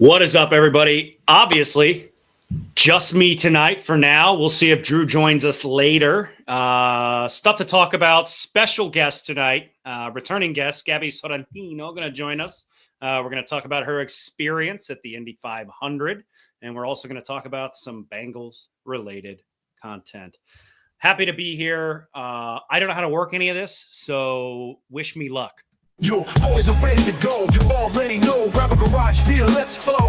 What is up, everybody? Obviously, just me tonight for now. We'll see if Drew joins us later. Stuff to talk about. Special guest tonight, returning guest, Gabi Sorrentino, going to join us. We're going to talk about her experience at the Indy 500, and we're also going to talk about some Bengals-related content. Happy to be here. I don't know how to work any of this, so wish me luck. Your boys are ready to go. You already know. Grab a garage beer, let's flow.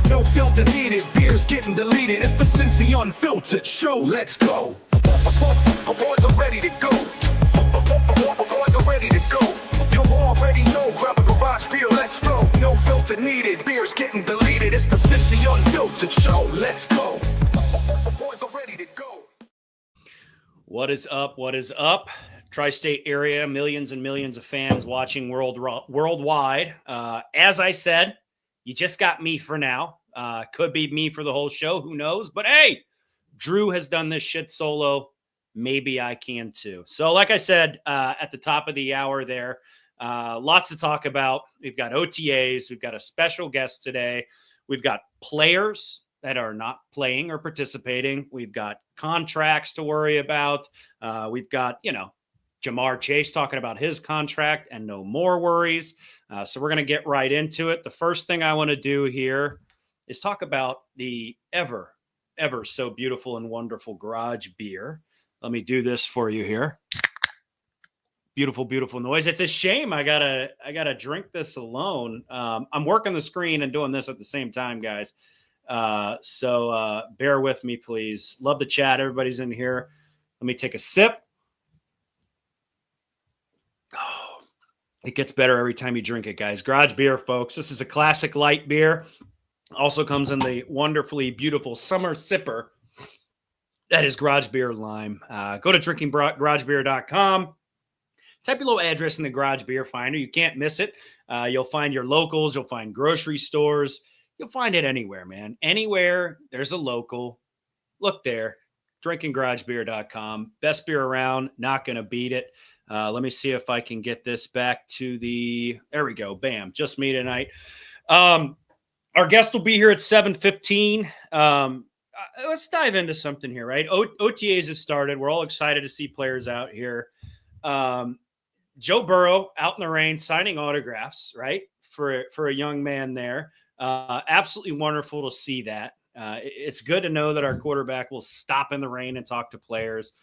No filter needed. Beer's getting deleted. It's the Cincy Unfiltered show. Let's go. Our boys are ready to go. Our boys are ready to go. You already know. Grab a garage beer, let's flow. No filter needed. Beer's getting deleted. It's the Cincy Unfiltered show. Let's go. Our boys are ready to go. What is up? What is up? Tri-state area, millions and millions of fans watching worldwide. As I said, you just got me for now. Could be me for the whole show. Who knows? But hey, Drew has done this shit solo. Maybe I can too. So like I said at the top of the hour there, lots to talk about. We've got OTAs. We've got a special guest today. We've got players that are not playing or participating. We've got contracts to worry about. We've got, Jamar Chase talking about his contract and no more worries. So we're going to get right into it. The first thing I want to do here is talk about the ever so beautiful and wonderful garage beer. Let me do this for you here. Beautiful, beautiful noise. It's a shame I gotta drink this alone. I'm working the screen and doing this at the same time, guys. So bear with me, please. Love the chat. Everybody's in here. Let me take a sip. Oh, it gets better every time you drink it, guys. Garage beer, folks. This is a classic light beer. Also comes in the wonderfully beautiful summer sipper. That is Garage Beer Lime. Go to drinkinggaragebeer.com. Type your little address in the Garage Beer Finder. You can't miss it. You'll find your locals. You'll find grocery stores. You'll find it anywhere, man. Anywhere there's a local. Look there. drinkinggaragebeer.com. Best beer around. Not going to beat it. Let me see if I can get this back to there we go. Bam. Just me tonight. Our guest will be here at 7:15. Let's dive into something here, right? OTAs have started. We're all excited to see players out here. Joe Burrow out in the rain signing autographs, right? For a young man there. Absolutely wonderful to see that. It's good to know that our quarterback will stop in the rain and talk to players.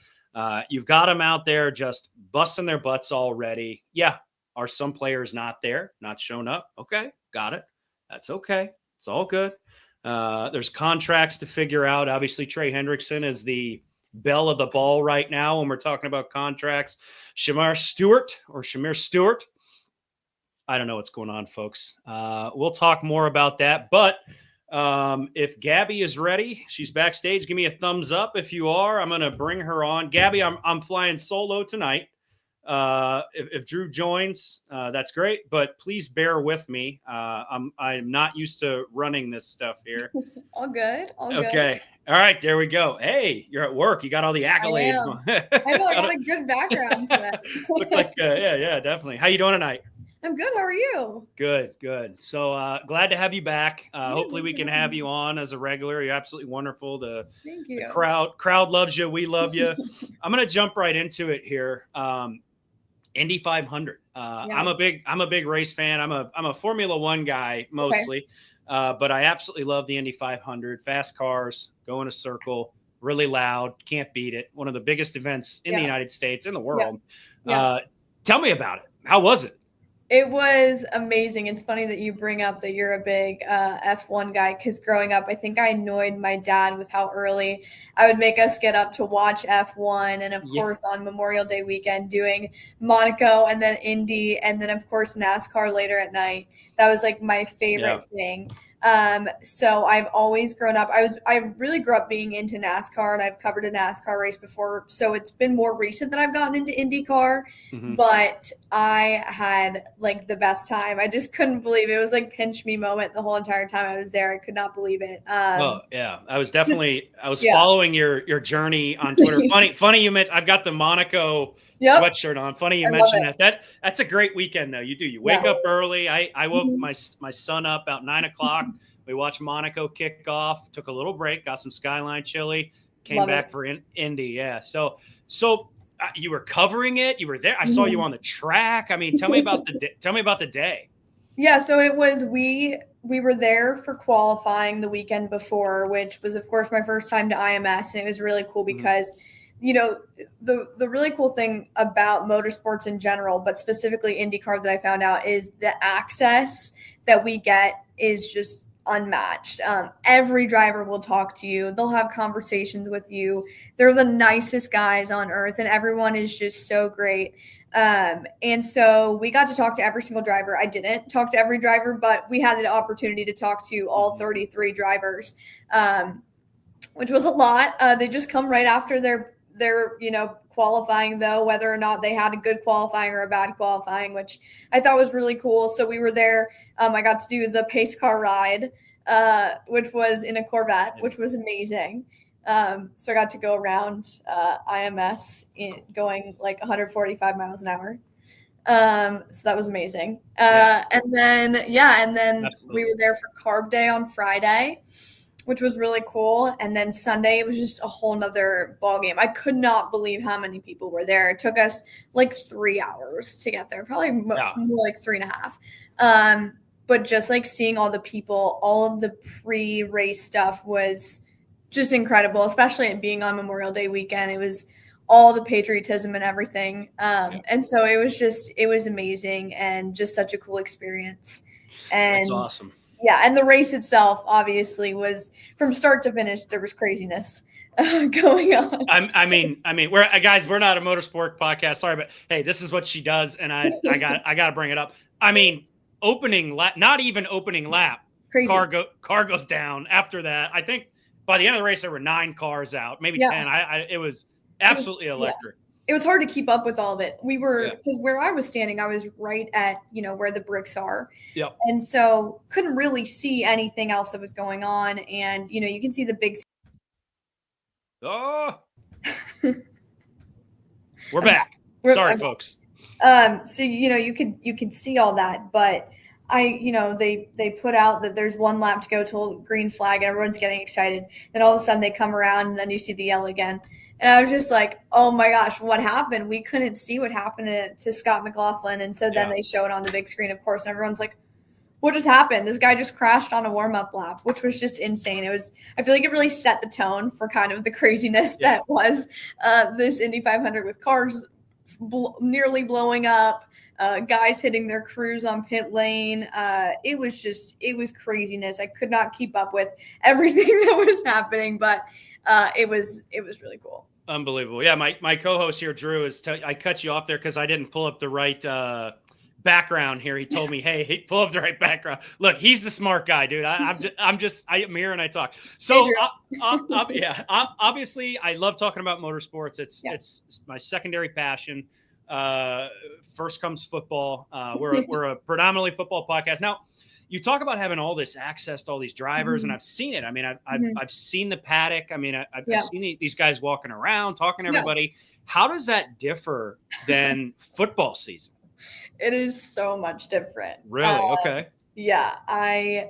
You've got them out there just busting their butts already. Yeah. Are some players not there, not shown up? Okay. Got it. That's okay. It's all good. There's contracts to figure out. Obviously, Trey Hendrickson is the belle of the ball right now when we're talking about contracts. Shamir Stewart. I don't know what's going on, folks. We'll talk more about that. But if Gabi is ready, she's backstage. Give me a thumbs up if you are. I'm going to bring her on. Gabi, I'm flying solo tonight. If Drew joins, that's great. But please bear with me. I'm not used to running this stuff here. All good. Okay. All right. There we go. Hey, you're at work. You got all the accolades. I know. I got a good background to it. Look like, yeah, definitely. How you doing tonight? I'm good. How are you? Good. So glad to have you back. Hopefully we can have you on as a regular. You're absolutely wonderful. Thank you. The crowd loves you. We love you. I'm going to jump right into it here. Indy 500. I'm a big race fan. I'm a Formula One guy mostly, but I absolutely love the Indy 500. Fast cars, go in a circle, really loud, can't beat it. One of the biggest events in the United States, in the world. Yeah. Tell me about it. How was it? It was amazing. It's funny that you bring up that you're a big F1 guy, because growing up, I think I annoyed my dad with how early I would make us get up to watch F1. And, of course, on Memorial Day weekend, doing Monaco and then Indy and then, of course, NASCAR later at night. That was, like, my favorite thing. So I've always grown up. I really grew up being into NASCAR, and I've covered a NASCAR race before. So it's been more recent that I've gotten into IndyCar, but I had like the best time. I just couldn't believe it. It was like pinch me moment the whole entire time I was there. I could not believe it. Oh yeah, I was Yeah. following your journey on Twitter. Funny you mentioned I've got the Monaco Yep. sweatshirt on. Funny you I love mentioned that. That's a great weekend though. You wake Yeah. up early. I woke Mhm. my son up about 9:00. We watched Monaco kick off. Took a little break. Got some Skyline chili. Came Love back it. for Indy. Yeah. So you were covering it. You were there. I saw you Mhm. on the track. I mean, tell me about the day. Yeah, so it was we were there for qualifying the weekend before, which was of course my first time to IMS, and it was really cool because the really cool thing about motorsports in general, but specifically IndyCar that I found out is the access that we get is just unmatched. Every driver will talk to you. They'll have conversations with you. They're the nicest guys on earth, and everyone is just so great. And so we got to talk to every single driver. I didn't talk to every driver, but we had the opportunity to talk to all 33 drivers, which was a lot. They just come right after their qualifying, though, whether or not they had a good qualifying or a bad qualifying, which I thought was really cool. So we were there. I got to do the pace car ride, which was in a Corvette, which was amazing. So I got to go around IMS going like 145 miles an hour. So that was amazing. And then we were there for Carb Day on Friday, which was really cool. And then Sunday, it was just a whole nother ball game. I could not believe how many people were there. It took us like 3 hours to get there, probably more like 3.5. But just like seeing all the people, all of the pre-race stuff was just incredible, especially it being on Memorial Day weekend. It was all the patriotism and everything. And so it was amazing and just such a cool experience. And that's awesome. Yeah, and the race itself obviously was from start to finish. There was craziness going on. I mean, we're not a motorsport podcast. Sorry, but hey, this is what she does, and I got to bring it up. I mean, opening lap, not even opening lap, Crazy. Car goes down. After that, I think by the end of the race there were 9 cars out, maybe 10. It was absolutely electric. It was hard to keep up with all of it. We were, because where I was standing, I was right at, where the bricks are. Yep. And so couldn't really see anything else that was going on. And, you can see the big. Oh, we're back. Sorry, folks. So, you could see all that, but they put out that there's 1 lap to go till green flag and everyone's getting excited. Then all of a sudden they come around and then you see the yellow again. And I was just like, oh my gosh, what happened? We couldn't see what happened to Scott McLaughlin. And so then they show it on the big screen, of course, and everyone's like, what just happened? This guy just crashed on a warm-up lap, which was just insane. I feel like it really set the tone for kind of the craziness that was this Indy 500 with cars nearly blowing up, guys hitting their crews on pit lane. It was craziness. I could not keep up with everything that was happening, but it was really cool. Unbelievable. Yeah, my co-host here, Drew, I cut you off there because I didn't pull up the right background here. He told me, hey, pull up the right background. Look, he's the smart guy, dude. I'm mirror and I talk. So obviously I love talking about motorsports. It's my secondary passion. First comes football. We're a predominantly football podcast. Now, you talk about having all this access to all these drivers, and I've seen it. I mean, I've seen the paddock. I mean, I've seen these guys walking around, talking to everybody. How does that differ than football season? It is so much different. Really? Okay. Yeah, I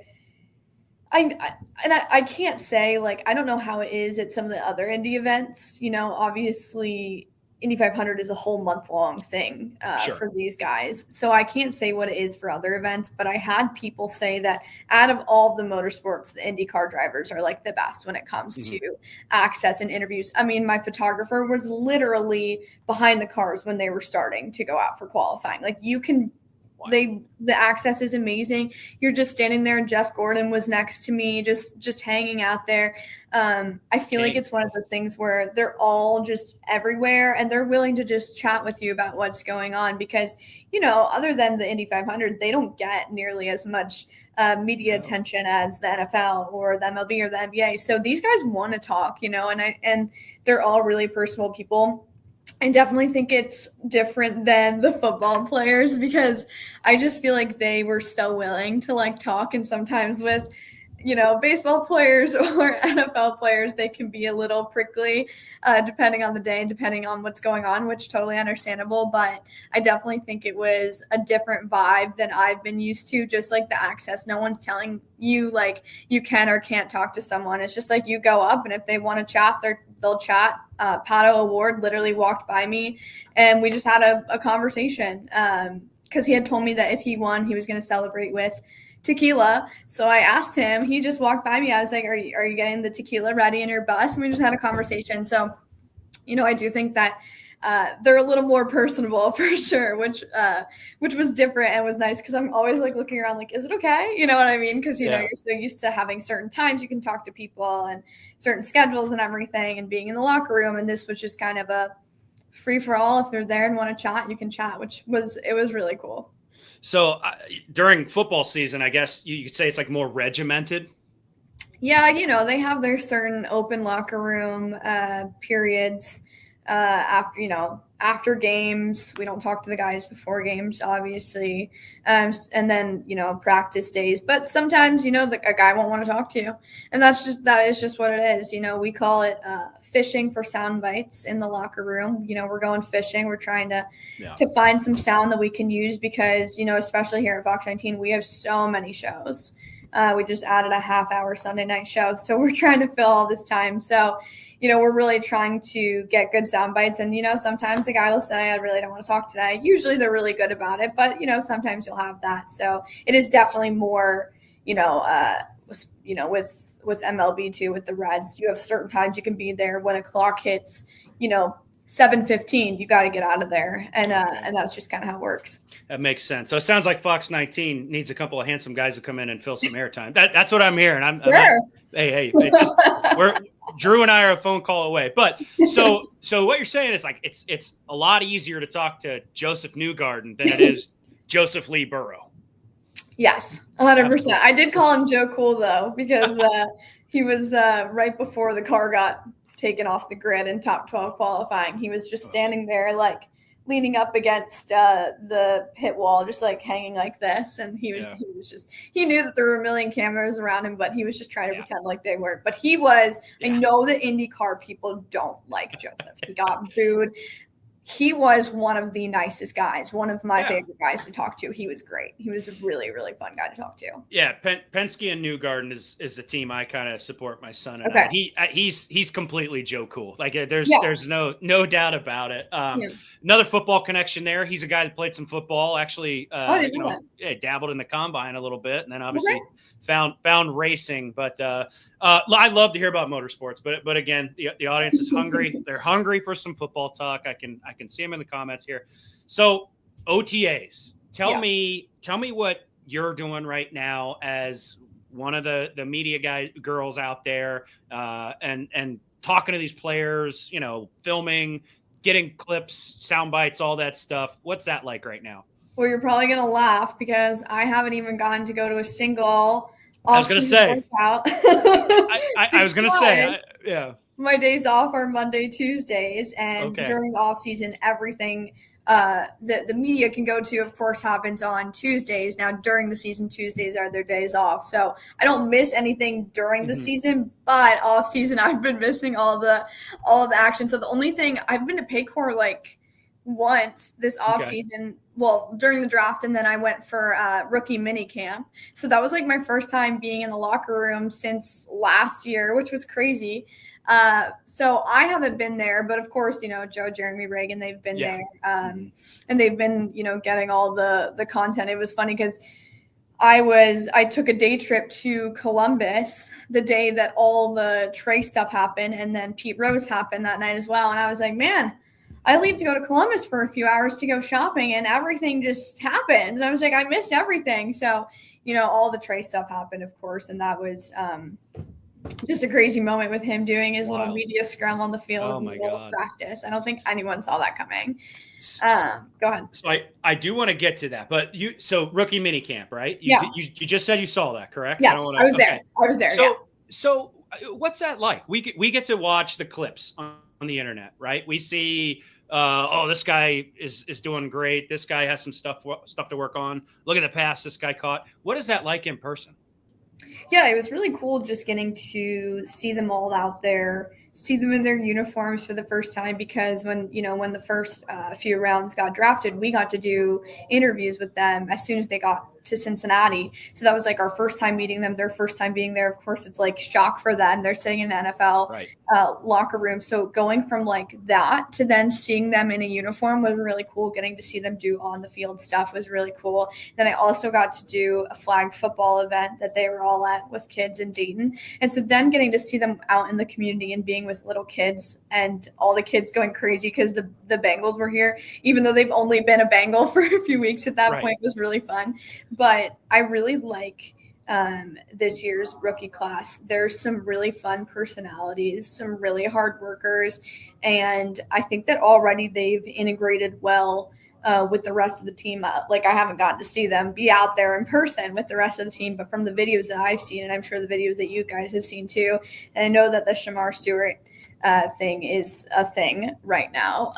can't say, like, I don't know how it is at some of the other Indy events. Obviously Indy 500 is a whole month-long thing for these guys. So I can't say what it is for other events, but I had people say that out of all the motorsports, the IndyCar drivers are like the best when it comes to access and interviews. I mean, my photographer was literally behind the cars when they were starting to go out for qualifying. Like, you can Wow. The access is amazing. You're just standing there, and Jeff Gordon was next to me, just hanging out there. I feel like it's one of those things where they're all just everywhere, and they're willing to just chat with you about what's going on because, other than the Indy 500, they don't get nearly as much media attention as the NFL or the MLB or the NBA. So these guys want to talk, and they're all really personal people. I definitely think it's different than the football players because I just feel like they were so willing to talk, and sometimes with baseball players or NFL players, they can be a little prickly depending on the day and depending on what's going on, which totally understandable. But I definitely think it was a different vibe than I've been used to, just the access. No one's telling you you can or can't talk to someone. It's just you go up, and if they want to chat, they'll chat. Pato Award literally walked by me, and we just had a conversation because he had told me that if he won, he was going to celebrate with tequila. So I asked him, he just walked by me. I was like, are you getting the tequila ready in your bus? And we just had a conversation. So, I do think that they're a little more personable for sure, which was different and was nice because I'm always looking around is it okay? You know what I mean? Because, you're so used to having certain times you can talk to people and certain schedules and everything and being in the locker room. And this was just kind of a free for all. If they're there and want to chat, you can chat, it was really cool. So during football season, I guess you could say it's more regimented. Yeah, they have their certain open locker room periods after games. We don't talk to the guys before games, obviously, and then practice days. But sometimes a guy won't want to talk to you, and that is just what it is. We call it fishing for sound bites in the locker room. We're going fishing. We're trying to find some sound that we can use because especially here at Fox 19, we have so many shows. We just added a half-hour Sunday night show, so we're trying to fill all this time. So, we're really trying to get good sound bites. And, sometimes the guy will say, I really don't want to talk today. Usually they're really good about it, but, sometimes you'll have that. So it is definitely more, with MLB too, with the Reds, you have certain times you can be there when a clock hits, 7:15, you got to get out of there. And that's just kind of how it works. That makes sense. So it sounds like Fox 19 needs a couple of handsome guys to come in and fill some airtime. That's what I'm hearing. Hey, Drew and I are a phone call away. But so what you're saying is it's a lot easier to talk to Joseph Newgarden than it is Joseph Lee Burrow. Yes, 100%. I did call him Joe Cool though, because he was right before the car got taken off the grid in top 12 qualifying. He was just standing there leaning up against the pit wall, just hanging like this. And he knew that there were a million cameras around him, but he was just trying to pretend like they weren't. But he was, I know the IndyCar people don't like Joseph. He got booed. He was one of the nicest guys, one of my favorite guys to talk to. He was great. He was a really, really fun guy to talk to. Yeah, Penske and Newgarden is the team I kind of support my son and I. He's completely Joe Cool. There's no doubt about it. Another football connection there. He's a guy that played some football. Actually, dabbled in the combine a little bit, and then obviously found racing. But I love to hear about motorsports. But again, the audience is hungry. They're hungry for some football talk. I can see them in the comments here. So OTAs, tell me what you're doing right now as one of the media girls out there, and talking to these players, filming, getting clips, sound bites, all that stuff. What's that like right now? Well, you're probably going to laugh because I haven't even gotten to go to a single I was going to say, workout. I was going to say, my days off are Monday, Tuesdays, and during the off season, everything the media can go to, of course, happens on Tuesdays. Now, during the season, Tuesdays are their days off, so I don't miss anything during the season. But off season, I've been missing all the action. So the only thing I've been to Paycor once this off season. Well, during the draft, and then I went for rookie mini camp. So that was my first time being in the locker room since last year, which was crazy. So I haven't been there, but of course, Joe, Jeremy, Reagan, they've been there. And they've been, getting all the content. It was funny because I took a day trip to Columbus the day that all the Trey stuff happened, and then Pete Rose happened that night as well. And I was like, man, I leave to go to Columbus for a few hours to go shopping, and everything just happened. And I was like, I missed everything. So, all the Trey stuff happened, of course. And that was just a crazy moment with him doing his little media scrum on the field in the middle of practice. I don't think anyone saw that coming. Go ahead. So I do want to get to that, but so rookie mini camp, right? Yeah. You just said you saw that, correct? Yes, I was there. I was there. So what's that like? We get to watch the clips on the internet, right? We see, this guy is doing great. This guy has some stuff to work on. Look at the pass this guy caught. What is that like in person? Yeah, it was really cool just getting to see them all out there, see them in their uniforms for the first time, because when the first few rounds got drafted, we got to do interviews with them as soon as they got to Cincinnati. So that was like our first time meeting them, their first time being there. Of course, it's like shock for them. They're sitting in the NFL locker room. So going from like that to then seeing them in a uniform was really cool. Getting to see them do on the field stuff was really cool. Then I also got to do a flag football event that they were all at with kids in Dayton. And so then getting to see them out in the community and being with little kids, and all the kids going crazy because the Bengals were here, even though they've only been a Bengal for a few weeks at that point, was really fun. But I really like this year's rookie class. There's some really fun personalities, some really hard workers, and I think that already they've integrated well with the rest of the team. Like, I haven't gotten to see them be out there in person with the rest of the team, but from the videos that I've seen, and I'm sure the videos that you guys have seen too, and I know that the Shamar Stewart thing is a thing right now.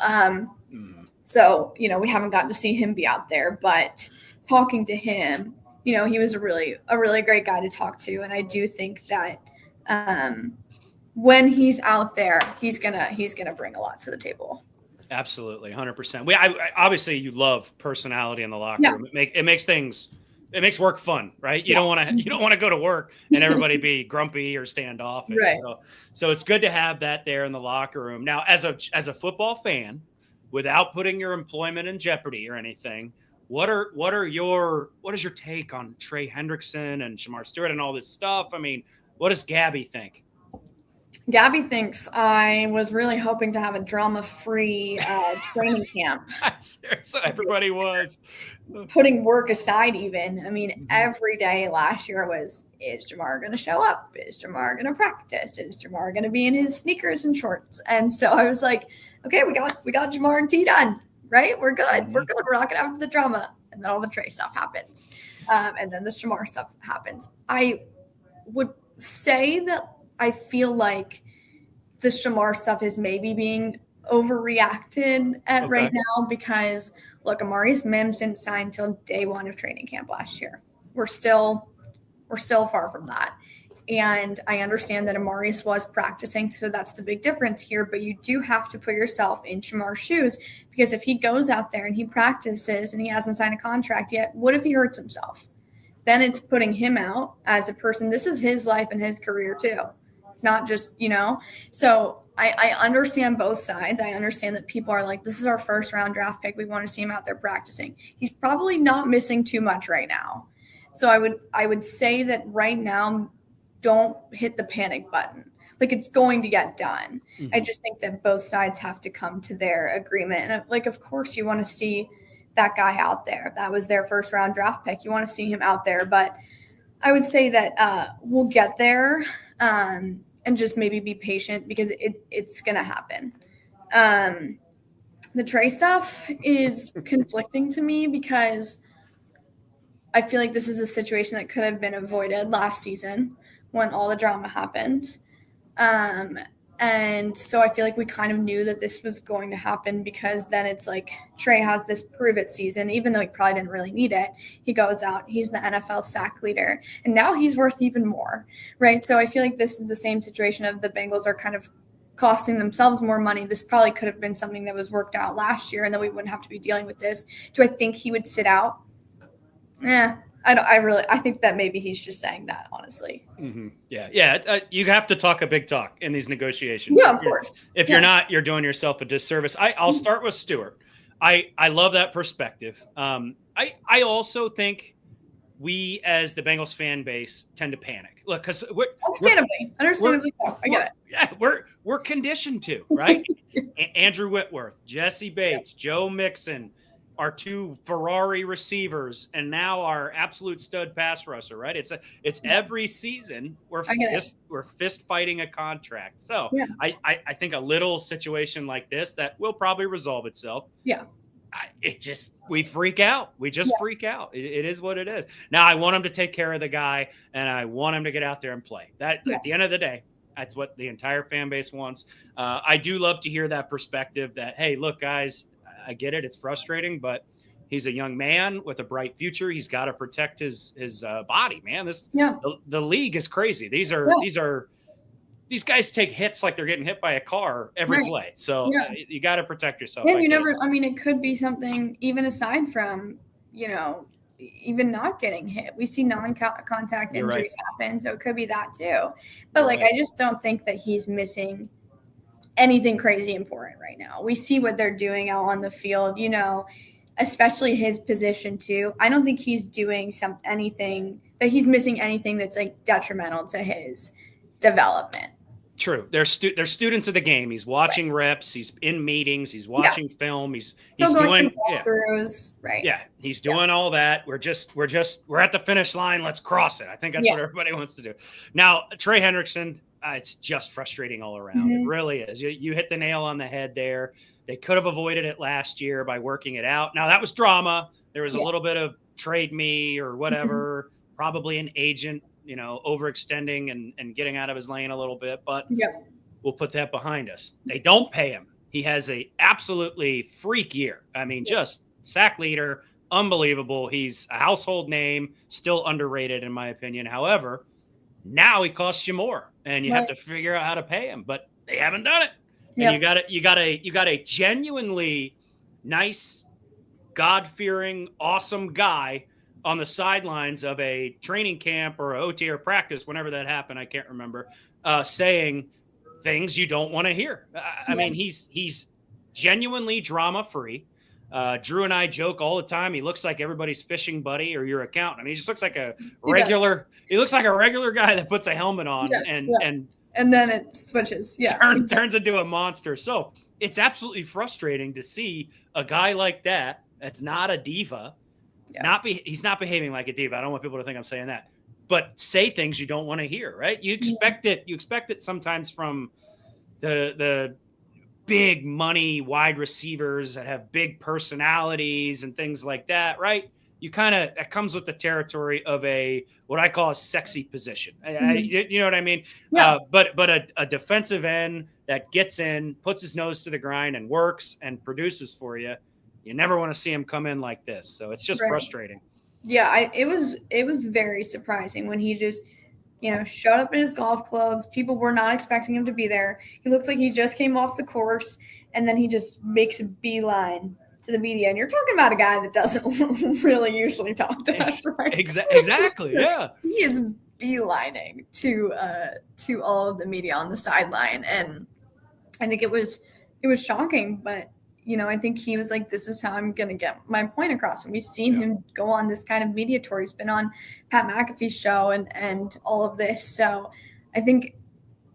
So, we haven't gotten to see him be out there, but talking to him, he was a really great guy to talk to. And I do think that when he's out there, he's gonna bring a lot to the table. Absolutely, 100%. Obviously you love personality in the locker room. It makes work fun, right? You don't want to go to work and everybody be grumpy or standoffish. Right. So it's good to have that there in the locker room. Now, as a football fan, without putting your employment in jeopardy or anything, what is your take on Trey Hendrickson and Shamar Stewart and all this stuff? I mean, what does Gabi think? Gabi thinks I was really hoping to have a drama-free training camp. So everybody was putting work aside. Even, I mean, every day last year was, is Jamar going to show up? Is Jamar going to practice? Is Jamar going to be in his sneakers and shorts? And so I was like, okay, we got Jamar and T done. Right? We're good. We're good. We're not going to have the drama. And then all the Trey stuff happens. And then the Shamar stuff happens. I would say that I feel like the Shamar stuff is maybe being overreacted at right now, because look, Amarius Mims didn't sign until day one of training camp last year. We're still far from that. And I understand that Amarius was practicing, so that's the big difference here. But you do have to put yourself in Shamar's shoes, because if he goes out there and he practices and he hasn't signed a contract yet, what if he hurts himself? Then it's putting him out as a person. This is his life and his career too. It's not just, So I understand both sides. I understand that people are like, this is our first round draft pick. We want to see him out there practicing. He's probably not missing too much right now. So I would say that right now, don't hit the panic button. Like, it's going to get done. Mm-hmm. I just think that both sides have to come to their agreement. And like, of course you want to see that guy out there. That was their first round draft pick. You want to see him out there, but I would say that we'll get there and just maybe be patient, because it's going to happen. The Trey stuff is conflicting to me, because I feel like this is a situation that could have been avoided last season when all the drama happened. And so I feel like we kind of knew that this was going to happen, because then it's like Trey has this prove it season, even though he probably didn't really need it. He goes out, he's the NFL sack leader, and now he's worth even more, right? So I feel like this is the same situation of the Bengals are kind of costing themselves more money. This probably could have been something that was worked out last year, and then we wouldn't have to be dealing with this. Do I think he would sit out? I think that maybe he's just saying that, honestly. Mm-hmm. Yeah. You have to talk a big talk in these negotiations. Yeah, of course. If you're not, you're doing yourself a disservice. I'll start with Stewart. I love that perspective. I also think we as the Bengals fan base tend to panic. Look, because understandably so. I get it. Yeah, we're conditioned to, right? Andrew Whitworth, Jesse Bates, Joe Mixon, our 2 Ferrari receivers, and now our absolute stud pass rusher, right? It's every season we're fist fighting a contract. So I think a little situation like this that will probably resolve itself. Yeah. We freak out. We just freak out. It is what it is. Now I want him to take care of the guy, and I want him to get out there and play. At the end of the day, that's what the entire fan base wants. I do love to hear that perspective that, hey, look, guys, I get it. It's frustrating, but he's a young man with a bright future. He's got to protect his body, man. The league is crazy. These guys take hits like they're getting hit by a car every play. So you got to protect yourself. Yeah, it could be something even aside from, even not getting hit. We see non-contact injuries happen. So it could be that too. But I just don't think that he's missing anything crazy important right now. We see what they're doing out on the field, especially his position too. I don't think he's doing anything that he's missing anything that's detrimental to his development. True. They're students of the game. He's watching reps. He's in meetings. He's watching film. He's doing walkthroughs. Right. Yeah. He's doing all that. We're at the finish line. Let's cross it. I think that's what everybody wants to do. Now, Trey Hendrickson, it's just frustrating all around. It really is. You hit the nail on the head there. They could have avoided it last year by working it out. Now that was drama. There was a little bit of trade me or whatever, probably an agent, overextending and getting out of his lane a little bit, but we'll put that behind us. They don't pay him. He has a absolutely freak year. I mean, just sack leader, unbelievable. He's a household name, still underrated in my opinion. However, now he costs you more and you have to figure out how to pay him, but they haven't done it. And you got a genuinely nice, God-fearing, awesome guy on the sidelines of a training camp or OTA or practice, whenever that happened, I can't remember, saying things you don't want to hear. I mean, he's genuinely drama-free. Drew and I joke all the time. He looks like everybody's fishing buddy or your accountant. I mean, he just looks like a regular. He looks like a regular guy that puts a helmet on and then it switches. Turns into a monster. So it's absolutely frustrating to see a guy like that. That's not a diva. He's not behaving like a diva. I don't want people to think I'm saying that, but say things you don't want to hear, right? You expect it. You expect it sometimes from the big money wide receivers that have big personalities and things like that, right? It comes with the territory of what I call a sexy position. You know what I mean? Yeah. But a defensive end that gets in, puts his nose to the grind and works and produces for you. You never want to see him come in like this. So it's just frustrating. Yeah, it was very surprising when he just, showed up in his golf clothes. People were not expecting him to be there. He looks like he just came off the course, and then he just makes a beeline to the media. And you're talking about a guy that doesn't really usually talk to us, right? Exactly, yeah. He is beelining to all of the media on the sideline. And I think it was shocking, but I think he was like, this is how I'm going to get my point across. And we've seen him go on this kind of media tour. He's been on Pat McAfee's show and all of this. So I think,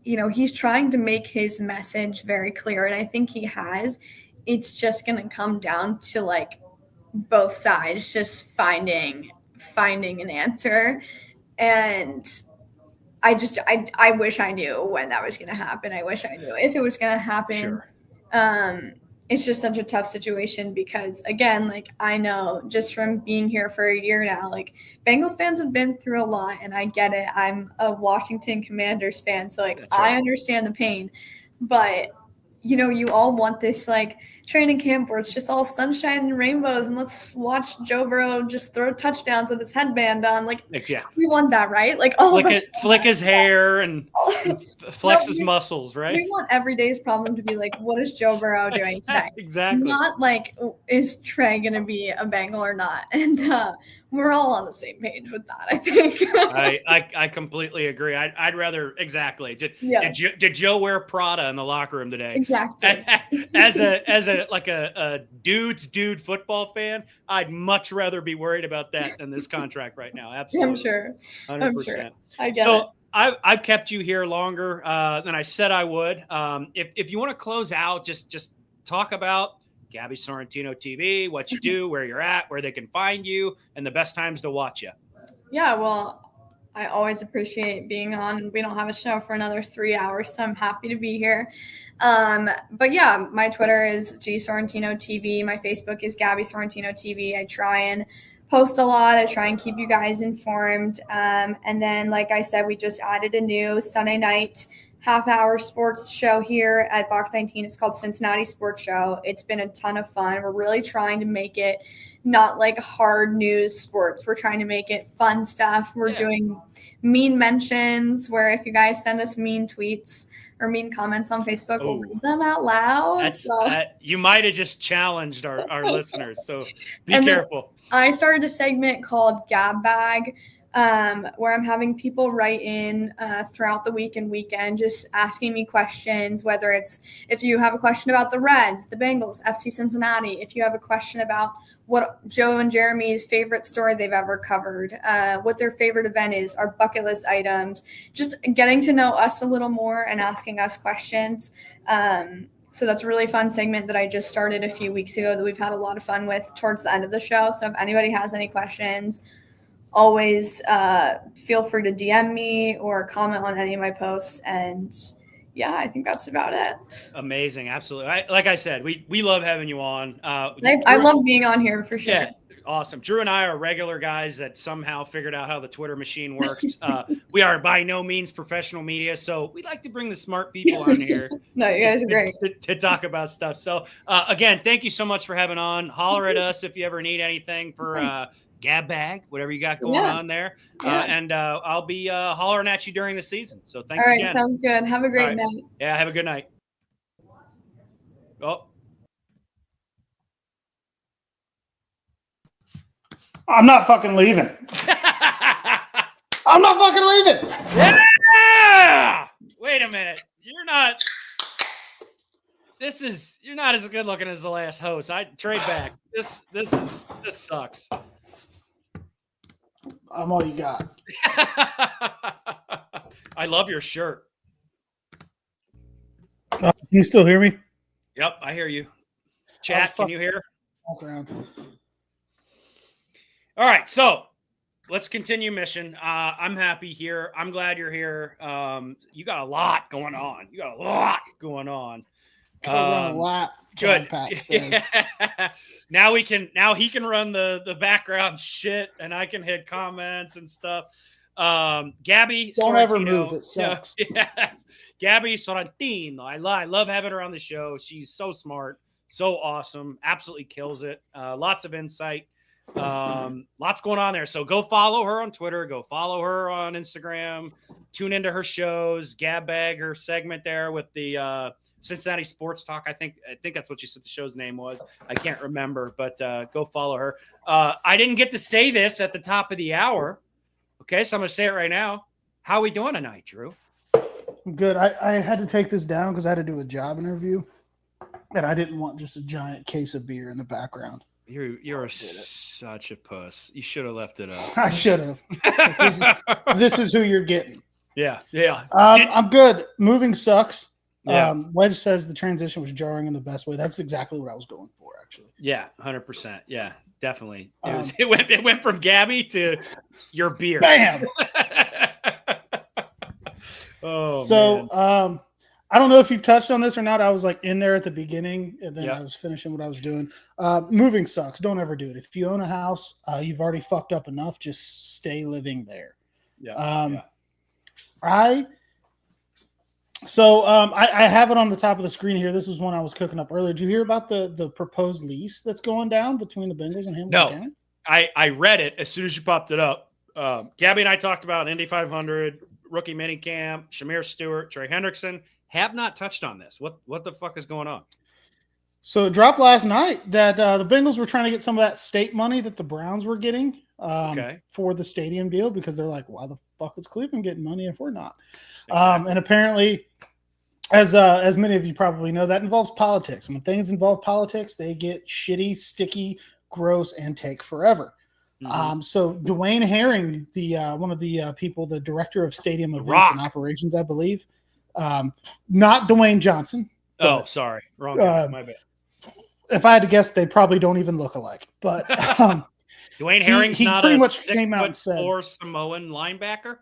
he's trying to make his message very clear. And I think he has. It's just going to come down to both sides just finding an answer. And I wish I knew when that was going to happen. I wish I knew if it was going to happen. Sure. It's just such a tough situation because, again, I know just from being here for a year now, Bengals fans have been through a lot, and I get it. I'm a Washington Commanders fan, so I understand the pain. But, you all want this training camp where it's just all sunshine and rainbows, and let's watch Joe Burrow just throw touchdowns with his headband on. We want that, right? Flick his hair and flex his muscles, right? We want every day's problem to be what is Joe Burrow doing today? Exactly. Not is Trey going to be a Bengal or not? And We're all on the same page with that, I think. I completely agree. I'd rather exactly. Did Joe wear Prada in the locker room today? Exactly. As a dude football fan, I'd much rather be worried about that than this contract right now. Absolutely, I'm sure. 100%. I'm sure. I get So it. I've kept you here longer than I said I would. If you want to close out, just talk about Gabi Sorrentino TV, what you do, where you're at, where they can find you, and the best times to watch you. Yeah, well, I always appreciate being on. We don't have a show for another 3 hours, so I'm happy to be here. But yeah, my Twitter is G Sorrentino TV. My Facebook is Gabi Sorrentino TV. I try and post a lot. I try and keep you guys informed. And then, like I said, we just added a new Sunday night half-hour sports show here at Fox19. It's called Cincinnati Sports Show. It's been a ton of fun. We're really trying to make it not like hard news sports. We're trying to make it fun stuff. We're doing mean mentions where if you guys send us mean tweets or mean comments on Facebook, we'll read them out loud. You might have just challenged our listeners, so be careful. I started a segment called Gab Bag, where I'm having people write in throughout the week and weekend, just asking me questions, whether it's if you have a question about the Reds, the Bengals, FC Cincinnati, if you have a question about what Joe and Jeremy's favorite story they've ever covered, what their favorite event is, our bucket list items, just getting to know us a little more and asking us questions. So that's a really fun segment that I just started a few weeks ago that we've had a lot of fun with towards the end of the show. So if anybody has any questions, always feel free to DM me or comment on any of my posts. And yeah, I think that's about it. Amazing. Absolutely. Like I said, we love having you on. I love being on here for sure. Yeah. Awesome. Drew and I are regular guys that somehow figured out how the Twitter machine works. We are by no means professional media, so we like to bring the smart people on here. No, you guys are great. To talk about stuff. So again, thank you so much for having on. Holler at us if you ever need anything for Gab Bag, whatever you got going on there. And I'll be hollering at you during the season. So thanks again. All right, sounds good. Have a great night. Yeah, have a good night. Oh. I'm not fucking leaving. I'm not fucking leaving. Yeah! Wait a minute. You're not as good looking as the last host. I'd trade back. This sucks. I'm all you got. I love your shirt. Can you still hear me? Yep, I hear you. Chat, can you hear? Walk around. All right, so let's continue mission. I'm happy here. I'm glad you're here. You got a lot going on. Run a lot. Good. Now he can run the background shit, and I can hit comments and stuff. Gabi, don't ever move. It sucks. Yes, Gabi Sorrentino. I love having her on the show. She's so smart, so awesome, absolutely kills it. Lots of insight. Lots going on there. So go follow her on Twitter. Go follow her on Instagram. Tune into her shows. Gab Bag, her segment there with the Cincinnati Sports Talk. I think that's what you said the show's name was. I can't remember, but go follow her. I didn't get to say this at the top of the hour. Okay, so I'm going to say it right now. How are we doing tonight, Drew? I'm good. I had to take this down because I had to do a job interview, and I didn't want just a giant case of beer in the background. You're such a puss. You should have left it up. I should have. This is who you're getting. Yeah. I'm good. Moving sucks. Yeah. Wedge says the transition was jarring in the best way. That's exactly what I was going for, actually. Yeah, 100%. Yeah, definitely. It went from Gabi to your beer. Bam. Man. I don't know if you've touched on this or not. I was like in there at the beginning, and then I was finishing what I was doing. Moving sucks. Don't ever do it. If you own a house, you've already fucked up enough. Just stay living there. I have it on the top of the screen here. This is one I was cooking up earlier. Did you hear about the proposed lease that's going down between the Bengals and Hamilton County? No, I read it as soon as you popped it up. Gabi and I talked about Indy 500, rookie minicamp, Shamir Stewart, Trey Hendrickson. Have not touched on this. What the fuck is going on? So it dropped last night that the Bengals were trying to get some of that state money that the Browns were getting Okay. for the stadium deal because they're like, why the fuck is Cleveland getting money if we're not? Exactly. And apparently, as many of you probably know, that involves politics. When things involve politics, they get shitty, sticky, gross, and take forever. So Dwayne Herring, the one of the people, the director of stadium events and operations, I believe, not Dwayne Johnson. Oh, sorry, wrong guy. My bad. If I had to guess, they probably don't even look alike. But Dwayne Herring's he not pretty a much came out and said, Samoan linebacker.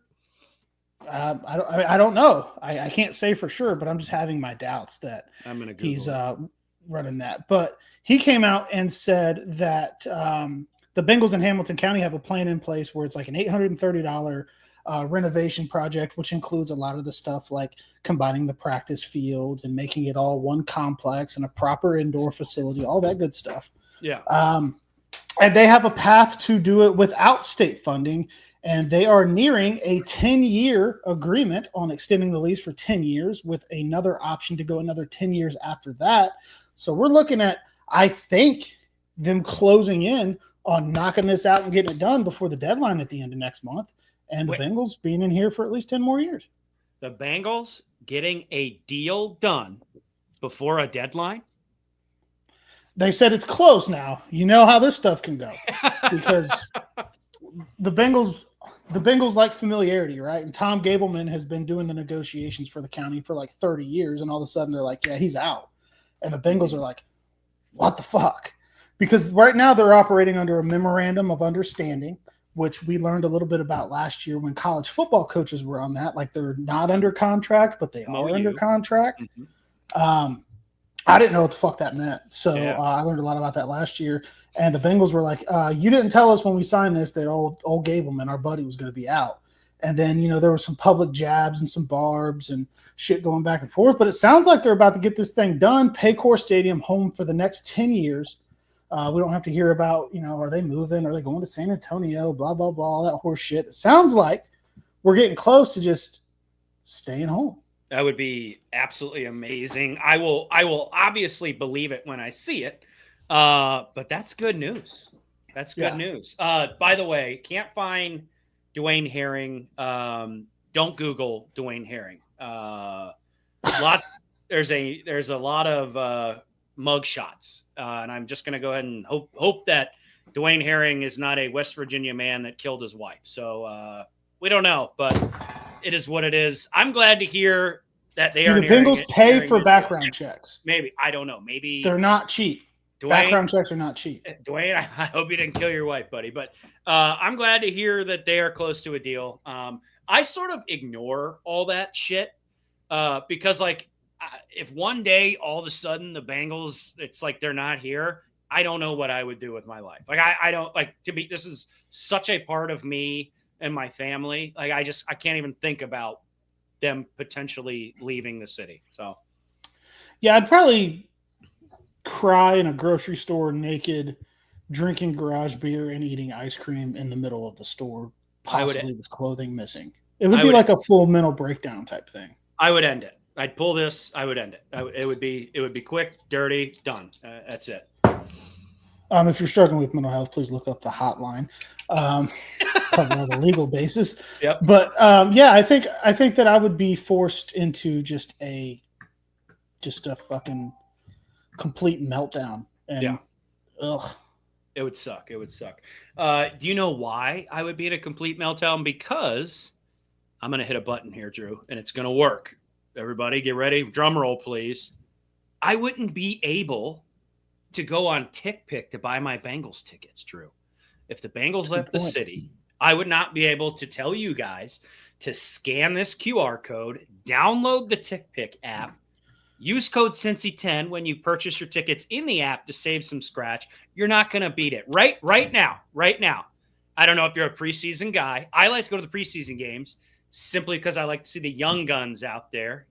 I don't know. I can't say for sure, but I'm just having my doubts that he's running that. But he came out and said that the Bengals in Hamilton County have a plan in place where it's like an $830 renovation project, which includes a lot of the stuff like combining the practice fields and making it all one complex and a proper indoor facility, all that good stuff. Yeah. And they have a path to do it without state funding. And they are nearing a 10-year agreement on extending the lease for 10 years with another option to go another 10 years after that. So we're looking at, I think, them closing in on knocking this out and getting it done before the deadline at the end of next month. And the Bengals being in here for at least 10 more years. The Bengals getting a deal done before a deadline? They said it's close now. You know how this stuff can go. Because the Bengals like familiarity, right? And Tom Gableman has been doing the negotiations for the county for like 30 years, and all of a sudden they're like, yeah, he's out. And the Bengals are like, what the fuck? Because right now they're operating under a memorandum of understanding, which we learned a little bit about last year when college football coaches were on that. Like they're not under contract, but they are under contract. I didn't know what the fuck that meant. So I learned a lot about that last year. And the Bengals were like, you didn't tell us when we signed this that old Gableman, our buddy, was going to be out. And then, there were some public jabs and some barbs and shit going back and forth. But it sounds like they're about to get this thing done, Paycor Stadium home for the next 10 years. We don't have to hear about, are they moving? Are they going to San Antonio? Blah, blah, blah, all that horse shit. It sounds like we're getting close to just staying home. That would be absolutely amazing. I will obviously believe it when I see it. But that's good news. That's good news. By the way, can't find Dwayne Herring. Don't Google Dwayne Herring. There's a lot of mug shots. And I'm just going to go ahead and hope that Dwayne Herring is not a West Virginia man that killed his wife. So we don't know, but it is what it is. I'm glad to hear that they are. Do the Bengals pay for background checks? Maybe. I don't know. Maybe they're not cheap. Background checks are not cheap. Dwayne, I hope you didn't kill your wife, buddy. But I'm glad to hear that they are close to a deal. I sort of ignore all that shit because, like, if one day all of a sudden the Bengals, it's like they're not here, I don't know what I would do with my life. Like, I don't like to be. This is such a part of me and my family. Like, I can't even think about them potentially leaving the city. So, yeah, I'd probably cry in a grocery store naked, drinking garage beer and eating ice cream in the middle of the store, possibly with clothing missing. It would be like a full mental breakdown type thing. I would end it. I'd pull this. I would end it. It would be quick, dirty, done. That's it. If you're struggling with mental health, please look up the hotline. Cover all the legal basis. Yep. But I think that I would be forced into just a fucking complete meltdown. And it would suck. Do you know why I would be in a complete meltdown? Because I'm going to hit a button here, Drew, and it's going to work. Everybody get ready. Drum roll, please. I wouldn't be able to go on TickPick to buy my Bengals tickets, Drew. If the Bengals left the city, I would not be able to tell you guys to scan this QR code, download the TickPick app, use code Cincy10 when you purchase your tickets in the app to save some scratch. You're not going to beat it. Right now. I don't know if you're a preseason guy. I like to go to the preseason games simply because I like to see the young guns out there,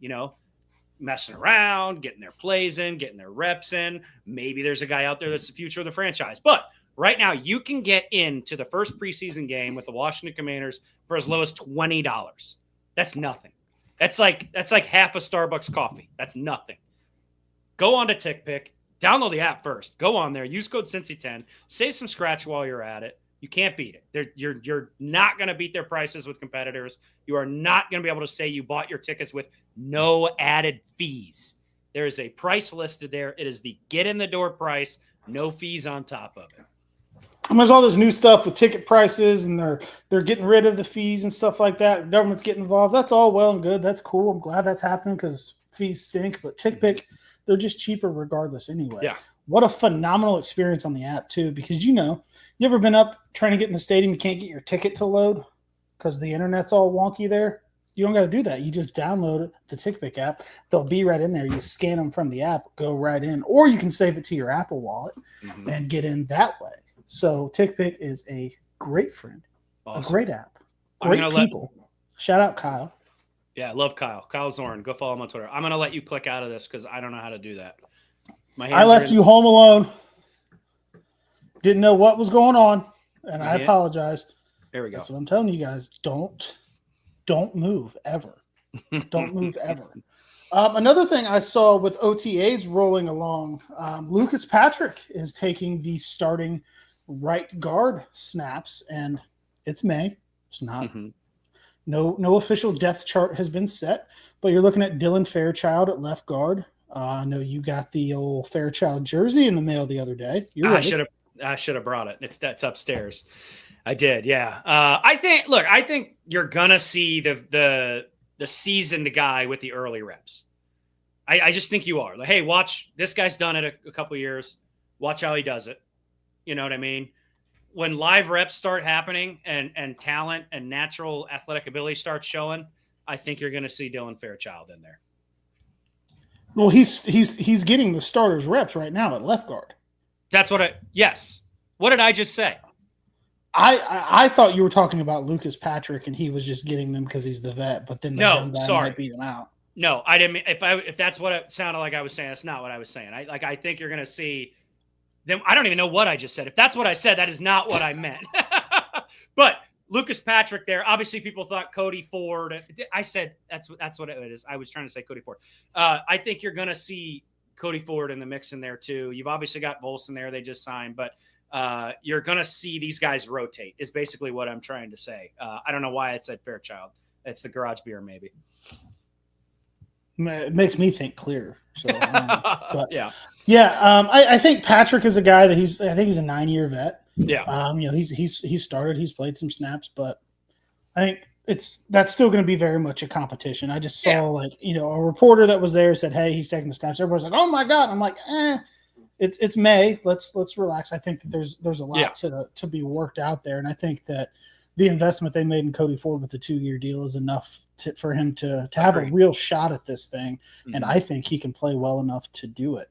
messing around, getting their plays in, getting their reps in. Maybe there's a guy out there that's the future of the franchise. But right now, you can get into the first preseason game with the Washington Commanders for as low as $20. That's nothing. That's like half a Starbucks coffee. That's nothing. Go on to TickPick, download the app first. Go on there, use code Cincy10, save some scratch while you're at it. You can't beat it. You're not going to beat their prices with competitors. You are not going to be able to say you bought your tickets with no added fees. There is a price listed there. It is the get in the door price, no fees on top of it. And there's all this new stuff with ticket prices, and they're getting rid of the fees and stuff like that. The government's getting involved. That's all well and good. That's cool. I'm glad that's happening because fees stink. But TickPick, they're just cheaper regardless anyway. Yeah. What a phenomenal experience on the app too, because you ever been up trying to get in the stadium, you can't get your ticket to load because the internet's all wonky there. You don't got to do that. You just download the TickPick app. They'll be right in there. You scan them from the app, go right in, or you can save it to your Apple Wallet and get in that way. So TickPick is a great friend, a great app, great people. Shout out Kyle. Yeah, I love Kyle. Kyle Zorn. Go follow him on Twitter. I'm going to let you click out of this because I don't know how to do that. I left you home alone. Didn't know what was going on, and I apologize. There we go. That's what I'm telling you guys. Don't move ever. Don't move ever. Another thing I saw with OTAs rolling along, Lucas Patrick is taking the starting right guard snaps, and it's May. It's not. No official depth chart has been set, but you're looking at Dylan Fairchild at left guard. I know you got the old Fairchild jersey in the mail the other day. I should have brought it. That's upstairs. I did. Yeah. I think you're gonna see the seasoned guy with the early reps. I just think you are. Like, hey, watch, this guy's done it a couple years. Watch how he does it. You know what I mean? When live reps start happening and talent and natural athletic ability starts showing, I think you're going to see Dylan Fairchild in there. Well, he's getting the starters reps right now at left guard. That's what yes. What did I just say? I thought you were talking about Lucas Patrick and he was just getting them because he's the vet, but then the young guy might beat him out. No, I didn't. If that's what it sounded like I was saying, that's not what I was saying. I think you're going to see them. I don't even know what I just said. If that's what I said, that is not what I meant. But Lucas Patrick there, obviously people thought Cody Ford. I said that's what it is. I was trying to say Cody Ford. I think you're going to see Cody Ford in the mix in there too. You've obviously got Volson there. They just signed, but you're going to see these guys rotate is basically what I'm trying to say. I don't know why it said Fairchild. It's the garage beer maybe. It makes me think clear. So, but yeah. I think Patrick is a guy that he's a 9-year vet. Yeah. He's started, he's played some snaps, but I think that's still going to be very much a competition. I just saw a reporter that was there said, hey, he's taking the snaps. Everybody's like, oh my God. I'm like, it's May. Let's relax. I think that there's a lot to be worked out there. And I think that the investment they made in Cody Ford with the 2-year deal is enough for him to have a real shot at this thing. And I think he can play well enough to do it.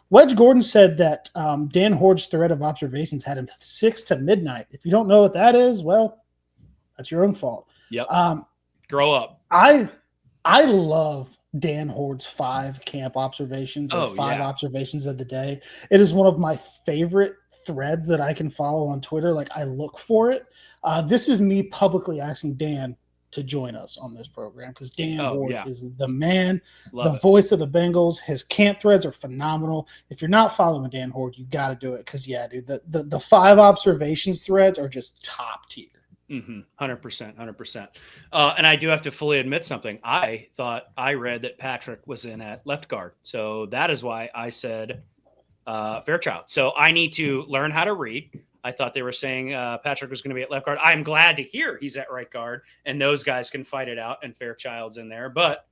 Wedge Gordon said that Dan Horde's thread of observations had him 6 to midnight. If you don't know what that is, well, that's your own fault. Yep. Grow up. I love Dan Horde's 5 camp observations or 5 observations of the day. It is one of my favorite threads that I can follow on Twitter. Like, I look for it. This is me publicly asking Dan to join us on this program because Dan Horde is the man, voice of the Bengals. His camp threads are phenomenal. If you're not following Dan Horde, you got to do it because, dude, the 5 observations threads are just top tier. 100%. And I do have to fully admit something. I thought I read that Patrick was in at left guard. So that is why I said Fairchild. So I need to learn how to read. I thought they were saying Patrick was going to be at left guard. I'm glad to hear he's at right guard and those guys can fight it out and Fairchild's in there. But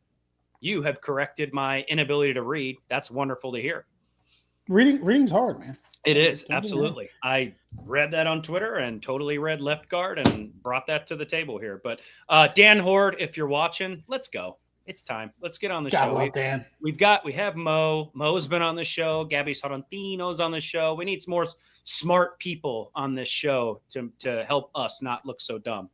you have corrected my inability to read. That's wonderful to hear. Reading's hard, man. It is, absolutely. I read that on Twitter and totally read left guard and brought that to the table here. But Dan Horde, if you're watching, let's go. It's time. Let's get on the show. Dan. We have Mo. Mo's been on the show. Gabi Sorrentino's on the show. We need some more smart people on this show to help us not look so dumb.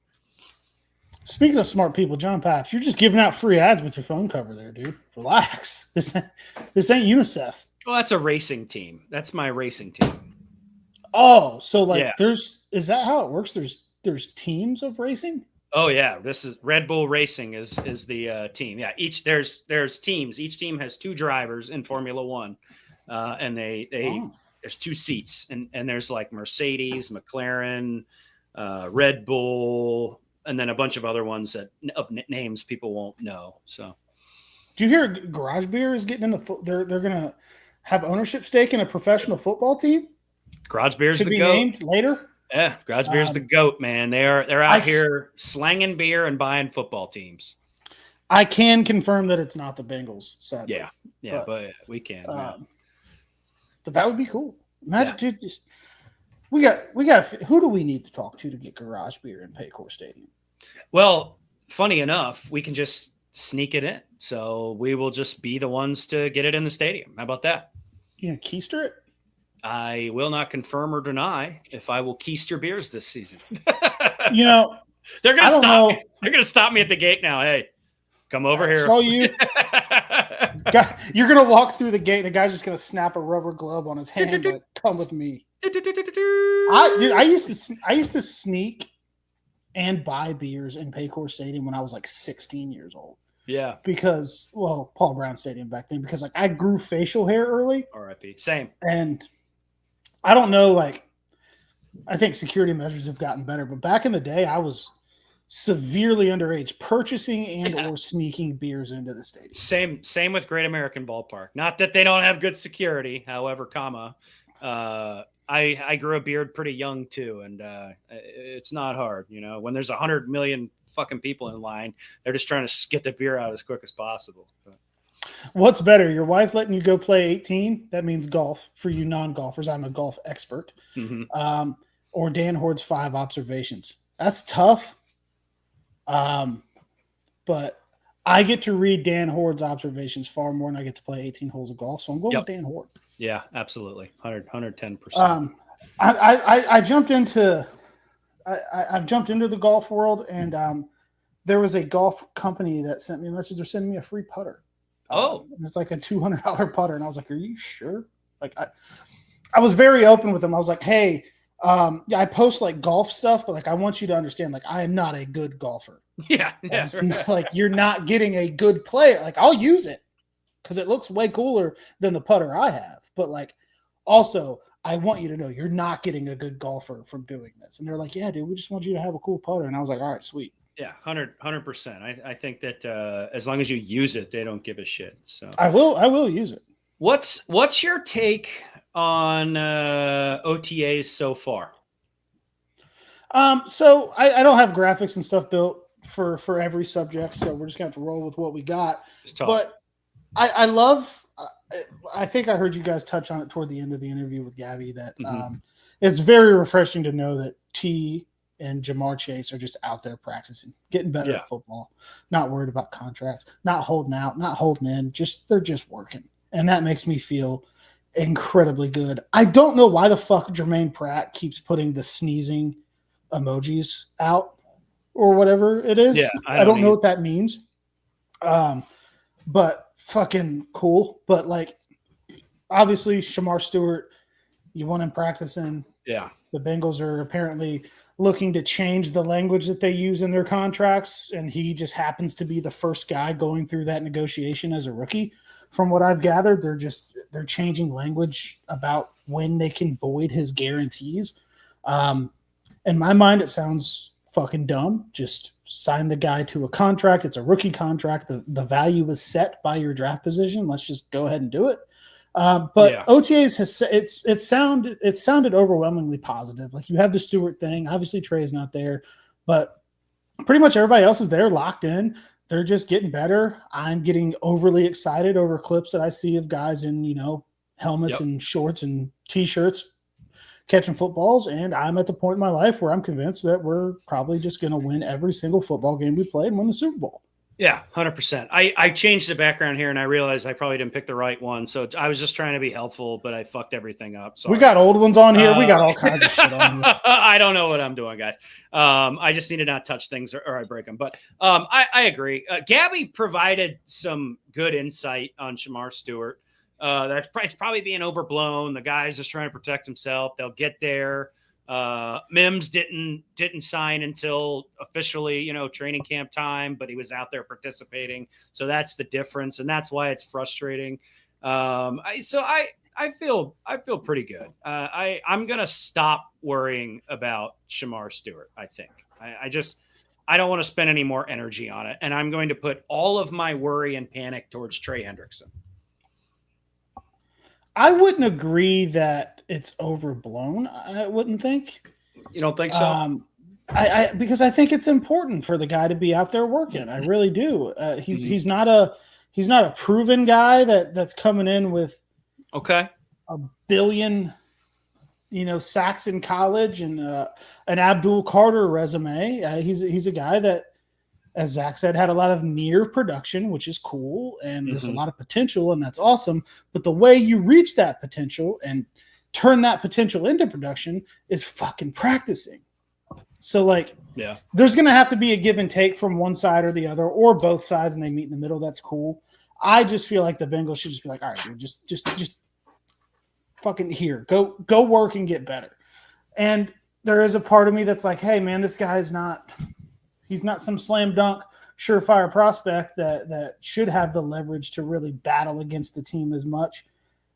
Speaking of smart people, John Paps, you're just giving out free ads with your phone cover there, dude. Relax. This ain't UNICEF. Well, that's a racing team. That's my racing team. Oh, so is that how it works? There's teams of racing? Oh yeah, this is Red Bull Racing is the team. Yeah, there's teams. Each team has 2 drivers in Formula 1, and there's 2 seats, and there's like Mercedes, McLaren, Red Bull, and then a bunch of other ones that of names people won't know. So, do you hear Garage Beer is getting in the? They're gonna have ownership stake in a professional football team. Garage Beer's to the be goat. named later. Yeah, Garage Beer's the goat, man. They're out here slanging beer and buying football teams. I can confirm that it's not the Bengals, sadly. Yeah, but we can. But that would be cool. Imagine, dude, just we got. Who do we need to talk to get Garage Beer in Paycor Stadium? Well, funny enough, we can just sneak it in. So we will just be the ones to get it in the stadium. How about that? You know, keister it. I will not confirm or deny if I will keister beers this season. You know, they're gonna stop me. They're gonna stop me at the gate now. Hey, come over here. So you're gonna walk through the gate, and the guy's just gonna snap a rubber glove on his hand. Like, come with me. I used to sneak and buy beers in Paycor Stadium when I was like 16 years old. Yeah, because Paul Brown Stadium back then. Because like I grew facial hair early. R.I.P. Same. And I don't know, like I think security measures have gotten better, but back in the day, I was severely underage purchasing and or sneaking beers into the stadium. Same with Great American Ballpark. Not that they don't have good security, however, I grew a beard pretty young too, and it's not hard, you know. When there's 100 million fucking people in line, they're just trying to get the beer out as quick as possible. But what's better, your wife letting you go play 18? That means golf for you non-golfers. I'm a golf expert. Mm-hmm. Or Dan Horde's 5 observations. That's tough. But I get to read Dan Horde's observations far more than I get to play 18 holes of golf. So I'm going with Dan Horde. Yeah, absolutely. 110%. I jumped into I've jumped into the golf world, and there was a golf company that sent me a message. They're sending me a free putter. It's like a $200 putter, and I was like, "Are you sure?" Like I was very open with them. I was like, "Hey, I post like golf stuff, but like I want you to understand, like I am not a good golfer. Yeah. Not, like you're not getting a good player. Like I'll use it because it looks way cooler than the putter I have, but like also." I want you to know you're not getting a good golfer from doing this. And they're like, yeah, dude, we just want you to have a cool putter. And I was like, all right, sweet. Yeah, 100%. I think that as long as you use it, they don't give a shit. So I will use it. What's your take on OTAs so far? So I don't have graphics and stuff built for every subject, so we're just gonna have to roll with what we got. Just talk. But I love. I think I heard you guys touch on it toward the end of the interview with Gabi that it's very refreshing to know that T and Jamar Chase are just out there practicing, getting better at football, not worried about contracts, not holding out, not holding in, they're just working. And that makes me feel incredibly good. I don't know why the fuck Jermaine Pratt keeps putting the sneezing emojis out or whatever it is. Yeah, I don't know what that means. But fucking cool. But like obviously Shamar Stewart, you want him practicing. Yeah. The Bengals are apparently looking to change the language that they use in their contracts, and he just happens to be the first guy going through that negotiation as a rookie. From what I've gathered, they're changing language about when they can void his guarantees. In my mind, it sounds fucking dumb. Just sign the guy to a contract. It's a rookie contract. The value is set by your draft position. Let's just go ahead and do it. OTAs it sounded overwhelmingly positive. Like you have the Stewart thing. Obviously Trey's not there, but pretty much everybody else is there, locked in. They're just getting better. I'm getting overly excited over clips that I see of guys in, helmets and shorts and t-shirts catching footballs. And I'm at the point in my life where I'm convinced that we're probably just going to win every single football game we play and win the Super Bowl. Yeah, 100%. I changed the background here and I realized I probably didn't pick the right one. So I was just trying to be helpful, but I fucked everything up. Sorry. We got old ones on here. We got all kinds of shit on here. I don't know what I'm doing, guys. I just need to not touch things or I break them. But I agree. Gabi provided some good insight on Shamar Stewart. That's probably being overblown. The guy's just trying to protect himself. They'll get there. Mims didn't sign until officially, training camp time, but he was out there participating. So that's the difference. And that's why it's frustrating. I I feel pretty good. I'm gonna stop worrying about Shamar Stewart. I think I don't want to spend any more energy on it, and I'm going to put all of my worry and panic towards Trey Hendrickson. I wouldn't agree that it's overblown. I wouldn't think. You don't think so? Because I think it's important for the guy to be out there working. I really do. He's not a proven guy that's coming in with a billion, sacks in college and an Abdul Carter resume. He's a guy that, as Zach said, had a lot of near production, which is cool, and there's a lot of potential, and that's awesome. But the way you reach that potential and turn that potential into production is fucking practicing. So, there's going to have to be a give and take from one side or the other, or both sides, and they meet in the middle. That's cool. I just feel like the Bengals should just be like, all right, dude, just fucking here, go work and get better. And there is a part of me that's like, hey, man, this guy's he's not some slam dunk, surefire prospect that should have the leverage to really battle against the team as much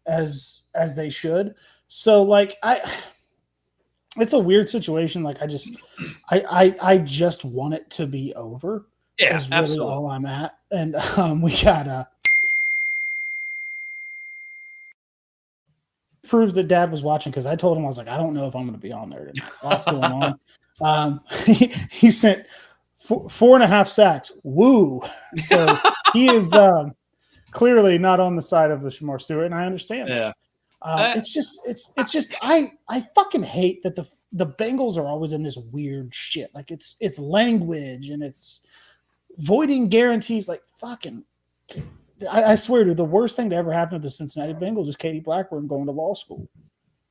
as they should. So, it's a weird situation. I just want it to be over. Yeah, is really absolutely all I'm at. And we got proves that Dad was watching, because I told him, I was like, I don't know if I'm going to be on there tonight. Lots going on. He sent 4.5 sacks. Woo! So he is clearly not on the side of the Shamar Stewart, and I understand. Yeah. It's just I fucking hate that the Bengals are always in this weird shit. It's language and it's voiding guarantees. I swear to you, the worst thing to ever happen to the Cincinnati Bengals is Katie Blackburn going to law school.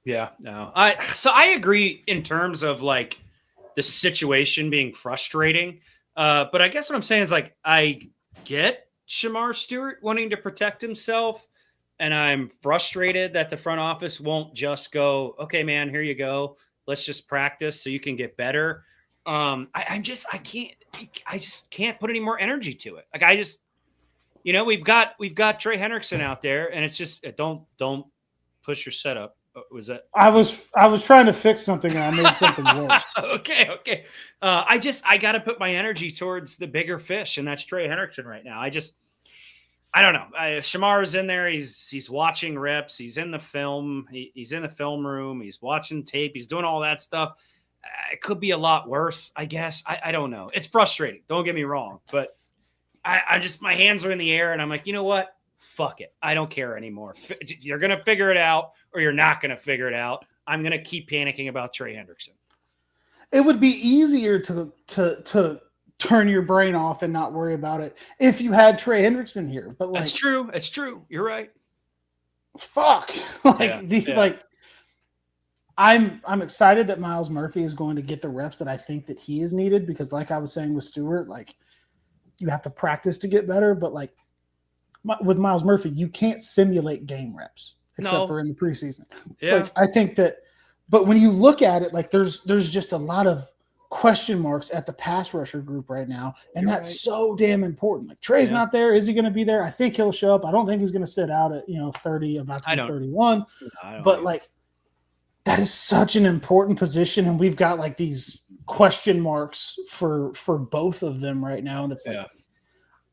Yeah, no. I agree in terms of the situation being frustrating. But I guess what I'm saying is I get Shamar Stewart wanting to protect himself. And I'm frustrated that the front office won't just go, okay, man, here you go. Let's just practice so you can get better. I just can't put any more energy to it. We've got Trey Hendrickson out there, and it's just don't push your setup. Was that? I was trying to fix something and I made something worse. Okay. I got to put my energy towards the bigger fish, and that's Trey Hendrickson right now. I don't know. Shamar's in there. He's watching reps. He's in the film. He's in the film room. He's watching tape. He's doing all that stuff. It could be a lot worse, I guess. I don't know. It's frustrating. Don't get me wrong. But my hands are in the air, and I'm like, you know what? Fuck it. I don't care anymore. You're going to figure it out, or you're not going to figure it out. I'm going to keep panicking about Trey Hendrickson. It would be easier to turn your brain off and not worry about it if you had Trey Hendrickson here. But that's true. It's true. You're right. Fuck. I'm excited that Miles Murphy is going to get the reps that I think that he is needed, because like I was saying with Stewart, you have to practice to get better. But with Miles Murphy, you can't simulate game reps except for in the preseason. Yeah. I think that, but when you look at it, there's just a lot of question marks at the pass rusher group right now, and that's so damn important. Trey's not there. Is he going to be there? I think he'll show up. I don't think he's going to sit out at 30, about to be 31. But that is such an important position, and we've got these question marks for both of them right now. And it's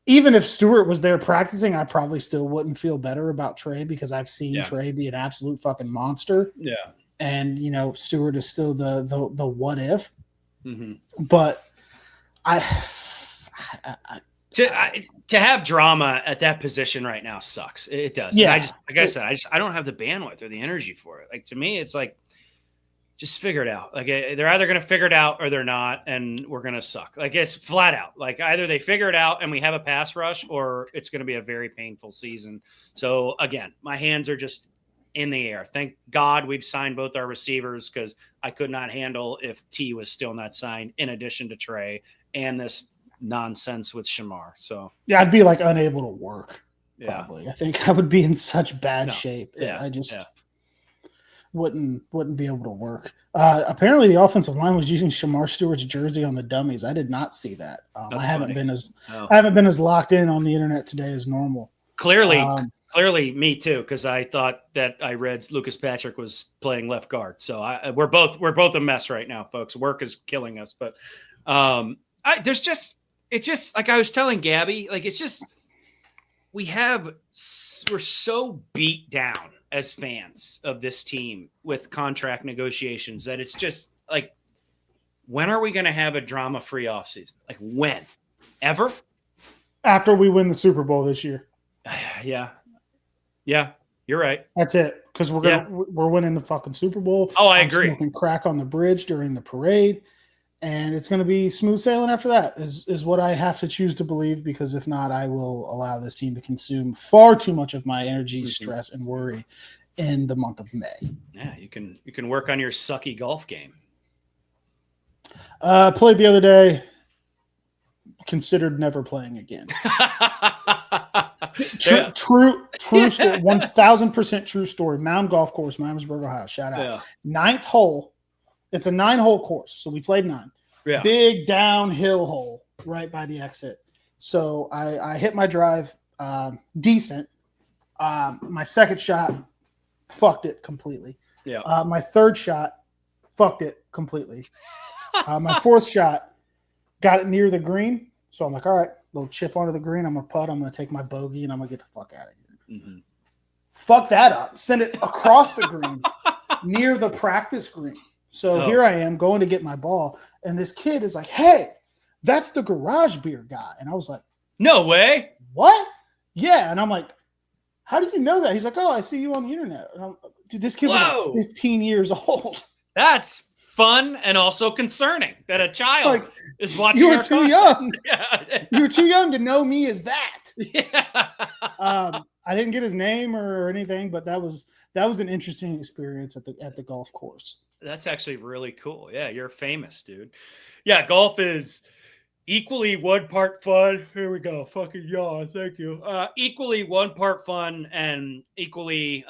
even if Stewart was there practicing, I probably still wouldn't feel better about Trey, because I've seen Trey be an absolute fucking monster. Yeah, and Stewart is still the what if. Mm-hmm. But to have drama at that position right now sucks. It does. Yeah. I don't have the bandwidth or the energy for it. To me, it's just figure it out. They're either going to figure it out or they're not, and we're going to suck. It's flat out. Either they figure it out and we have a pass rush, or it's going to be a very painful season. So again, my hands are just in the air. Thank God we've signed both our receivers, because I could not handle if T was still not signed, in addition to Trey and this nonsense with Shamar. So yeah, I'd be unable to work. Probably. Yeah. I think I would be in such bad shape that Yeah. I just wouldn't be able to work. Apparently the offensive line was using Shamar Stewart's jersey on the dummies. I did not see that. I haven't been as locked in on the internet today as normal. Clearly clearly me too, because I thought that I read Lucas Patrick was playing left guard. So we're both a mess right now, folks. Work is killing us. But it's just like I was telling Gabby, like it's just we're so beat down as fans of this team with contract negotiations that it's just like, when are we going to have a drama-free offseason? Like when? Ever? After we win the Super Bowl this year. Yeah, you're right. That's it. Because we're winning the fucking Super Bowl. Oh, I agree. Smoking crack on the bridge during the parade, and it's going to be smooth sailing after that. Is what I have to choose to believe, because if not, I will allow this team to consume far too much of my energy, stress, and worry in the month of May. Yeah, you can work on your sucky golf game. Played the other day. Considered never playing again. True story. 1,000% true story. Mound Golf Course, Miamisburg, Ohio. Shout out. Yeah. 9th hole. It's a 9-hole course, so we played 9. Yeah. Big downhill hole right by the exit. So I hit my drive decent. My second shot fucked it completely. Yeah. My third shot fucked it completely. My fourth shot got it near the green. So I'm like, all right, little chip onto the green. I'm going to putt. I'm going to take my bogey, and I'm going to get the fuck out of here. Mm-hmm. Fuck that up. Send it across the green near the practice green. So here I am going to get my ball, and this kid is like, hey, that's the garage beer guy. And I was like, no way. What? Yeah. And I'm like, how do you know that? He's like, oh, I see you on the internet. And dude, this kid was like 15 years old. That's fun and also concerning that a child is watching. You were too young. Yeah. You were too young to know me as that. Yeah. I didn't get his name or anything, but that was an interesting experience at the golf course. That's actually really cool. Yeah, you're famous, dude. Yeah, golf is equally one part fun. Here we go. Fucking yawn. Thank you. Equally one part fun and equally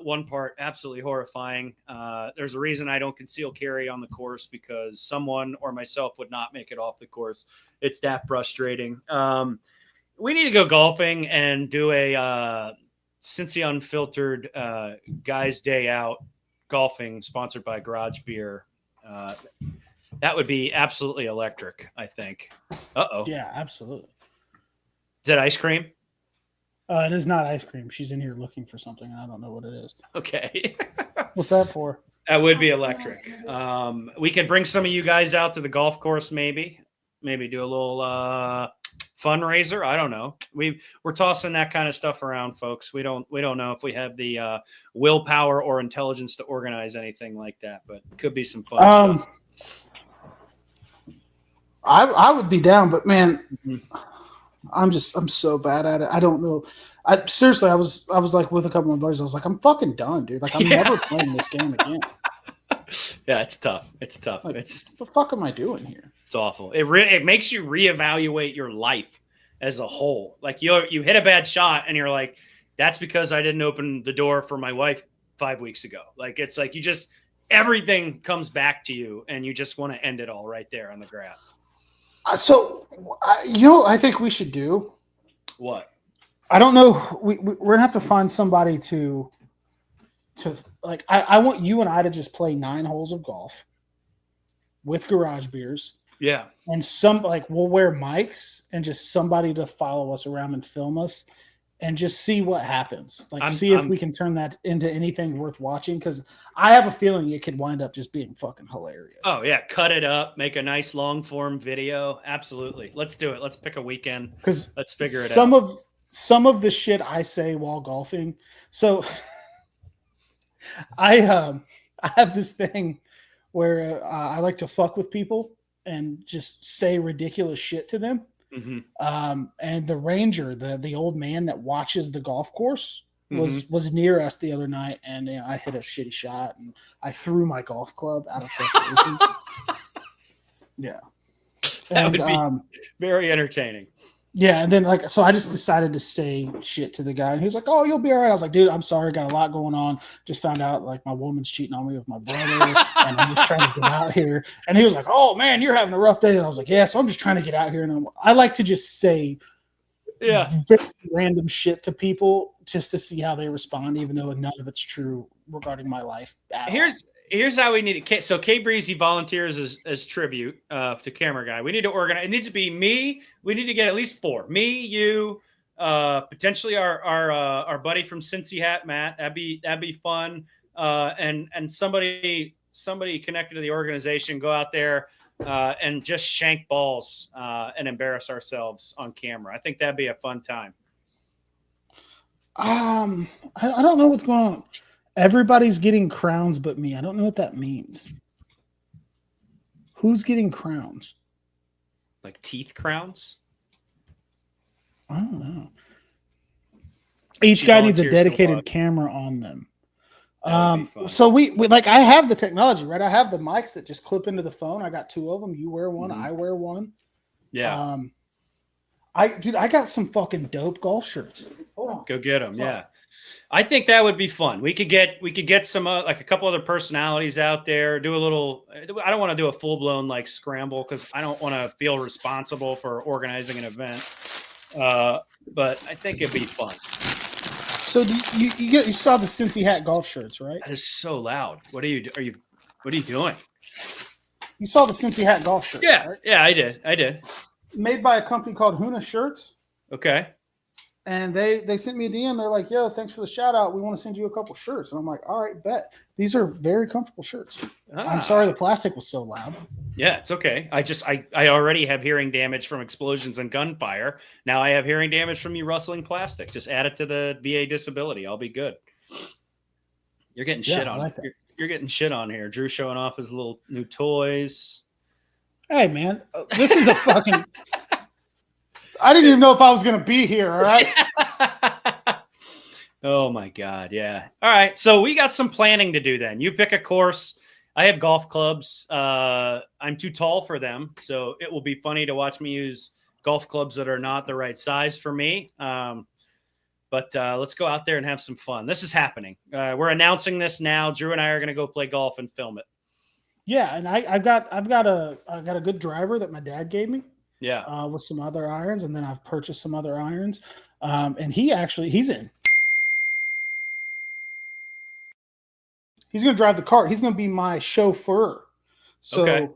one part absolutely horrifying. There's a reason I don't conceal carry on the course, because someone or myself would not make it off the course. It's that frustrating. We need to go golfing and do a Cincy Unfiltered Guys Day Out golfing sponsored by Garage Beer. That would be absolutely electric, I think. Uh-oh. Yeah, absolutely. Is that ice cream? It is not ice cream. She's in here looking for something, and I don't know what it is. Okay. What's that for? That would be electric. We could bring some of you guys out to the golf course, maybe do a little fundraiser. I don't know. We're tossing that kind of stuff around, folks. We don't know if we have the willpower or intelligence to organize anything like that, but it could be some fun stuff. I would be down, but man, I'm so bad at it. I don't know. Seriously, I was like with a couple of my buddies. I was like, I'm fucking done, dude. Like I'm never playing this game again. Yeah, it's tough. It's tough. Like, what the fuck am I doing here? It's awful. It makes you reevaluate your life as a whole. Like you hit a bad shot and you're like, that's because I didn't open the door for my wife 5 weeks ago. Like it's like everything comes back to you and you just want to end it all right there on the grass. So, I think we should do what? I don't know. We're gonna have to find somebody to like. I want you and I to just play 9 holes of golf with garage beers. Yeah, and we'll wear mics and just somebody to follow us around and film us, and just see what happens. Like, see if we can turn that into anything worth watching. Because I have a feeling it could wind up just being fucking hilarious. Oh yeah, cut it up, make a nice long form video. Absolutely, let's do it. Let's pick a weekend. Because let's figure it out. Some of the shit I say while golfing. So I have this thing where I like to fuck with people and just say ridiculous shit to them. Mm-hmm. And the ranger, the old man that watches the golf course, was near us the other night, and I hit a shitty shot and I threw my golf club out of frustration. Yeah, that would be very entertaining. Yeah, and then so I just decided to say shit to the guy, and he was like, "Oh, you'll be all right." I was like, "Dude, I'm sorry, got a lot going on. Just found out like my woman's cheating on me with my brother, and I'm just trying to get out here." And he was like, "Oh man, you're having a rough day." And I was like, "Yeah, so I'm just trying to get out here." And I like to just say, very random shit to people just to see how they respond, even though none of it's true regarding my life. Here's how we need it. So K Breezy volunteers as tribute to camera guy. We need to organize. It needs to be me. We need to get at least 4. Me, you, potentially our buddy from Cincy Hat, Matt. That'd be fun. And somebody connected to the organization. Go out there and just shank balls and embarrass ourselves on camera. I think that'd be a fun time. I don't know what's going on. Everybody's getting crowns but me. I don't know what that means. Who's getting crowns? Like teeth crowns? I don't know. Each guy needs a dedicated camera on them. So we like, I have the technology, right? I have the mics that just clip into the phone. I got 2 of them. You wear one, I wear one. Yeah. I got some fucking dope golf shirts. Hold on. Go get them. Yeah. I think that would be fun. We could get some like a couple other personalities out there. Do a little. I don't want to do a full blown like scramble because I don't want to feel responsible for organizing an event. But I think it'd be fun. So you saw the Cincy Hat golf shirts, right? That is so loud. What are you doing? You saw the Cincy Hat golf shirts. Yeah, right? Yeah, I did. Made by a company called Huna Shirts. Okay. And they sent me a DM. They're like, yo, thanks for the shout out. We want to send you a couple shirts. And I'm like, all right, bet. These are very comfortable shirts. I'm sorry the plastic was so loud. Yeah, it's okay. I already have hearing damage from explosions and gunfire. Now I have hearing damage from you rustling plastic. Just add it to the VA disability. I'll be good. You're getting shit on. Like you're getting shit on here. Drew showing off his little new toys. Hey, man, this is a fucking... I didn't even know if I was going to be here, all right? Oh, my God, yeah. All right, so we got some planning to do then. You pick a course. I have golf clubs. I'm too tall for them, so it will be funny to watch me use golf clubs that are not the right size for me. But let's go out there and have some fun. This is happening. We're announcing this now. Drew and I are going to go play golf and film it. Yeah, and I've got a good driver that my dad gave me. Yeah. With some other irons, and then I've purchased some other irons. And he's in. He's going to drive the cart. He's going to be my chauffeur. So okay.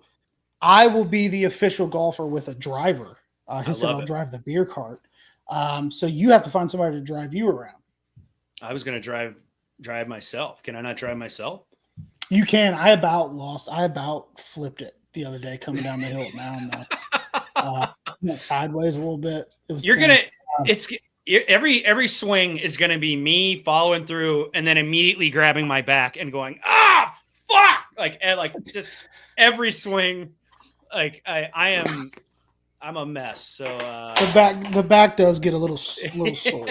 I will be the official golfer with a driver. He said I'll drive the beer cart. So you have to find somebody to drive you around. I was going to drive myself. Can I not drive myself? You can. I about flipped it the other day coming down the hill at Mountain. Went sideways a little bit. Every swing is gonna be me following through and then immediately grabbing my back and going, fuck, like just every swing. Like I'm a mess. So the back does get a little sore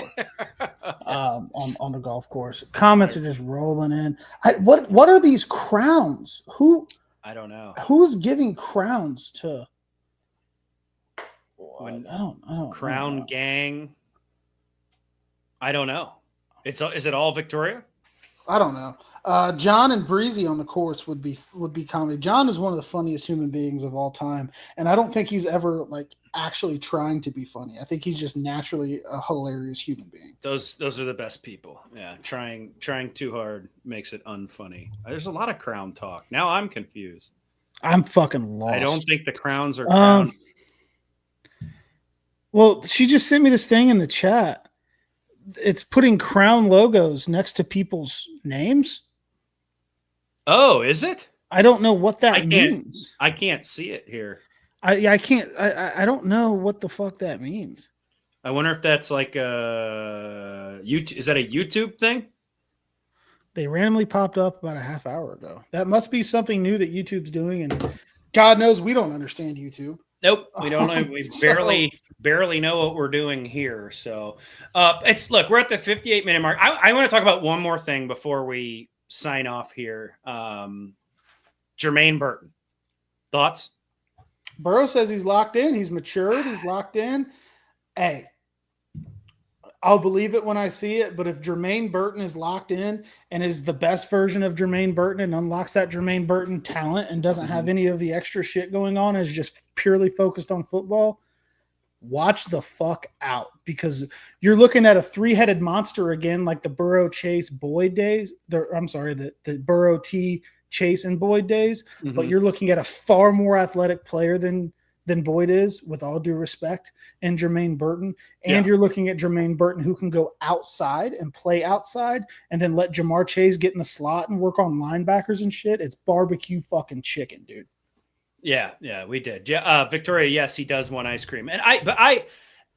on the golf course. Comments are just rolling in. What are these crowns? I don't know. Who's giving crowns to? I don't Crown Gang. I don't know. Is it all Victoria? I don't know. John and Breezy on the course would be comedy. John is one of the funniest human beings of all time, and I don't think he's ever like actually trying to be funny. I think he's just naturally a hilarious human being. Those are the best people. Yeah, trying too hard makes it unfunny. There's a lot of crown talk. Now I'm confused. I'm fucking lost. I don't think the crowns are crown. Well, she just sent me this thing in the chat. It's putting crown logos next to people's names. Oh, is it? I don't know what that means. I can't see it here. I can't. I don't know what the fuck that means. I wonder if that's like a YouTube. Is that a YouTube thing? They randomly popped up about a half hour ago. That must be something new that YouTube's doing, and God knows we don't understand YouTube. Nope, we don't know. We barely know what we're doing here. So look, we're at the 58-minute mark. I want to talk about one more thing before we sign off here. Jermaine Burton. Thoughts? Burrow says he's locked in. He's matured. He's locked in. Hey, I'll believe it when I see it. But if Jermaine Burton is locked in and is the best version of Jermaine Burton and unlocks that Jermaine Burton talent and doesn't have any of the extra shit going on, is just purely focused on football, watch the fuck out, because you're looking at a 3-headed monster again, like the Burrow, Chase, Boyd days. The Burrow, T, Chase, and Boyd days. Mm-hmm. But you're looking at a far more athletic player than Boyd is, with all due respect, and Jermaine Burton. And you're looking at Jermaine Burton, who can go outside and play outside, and then let Jamar Chase get in the slot and work on linebackers and shit. It's barbecue fucking chicken, dude. Yeah, we did. Yeah, Victoria, yes, he does want ice cream, and I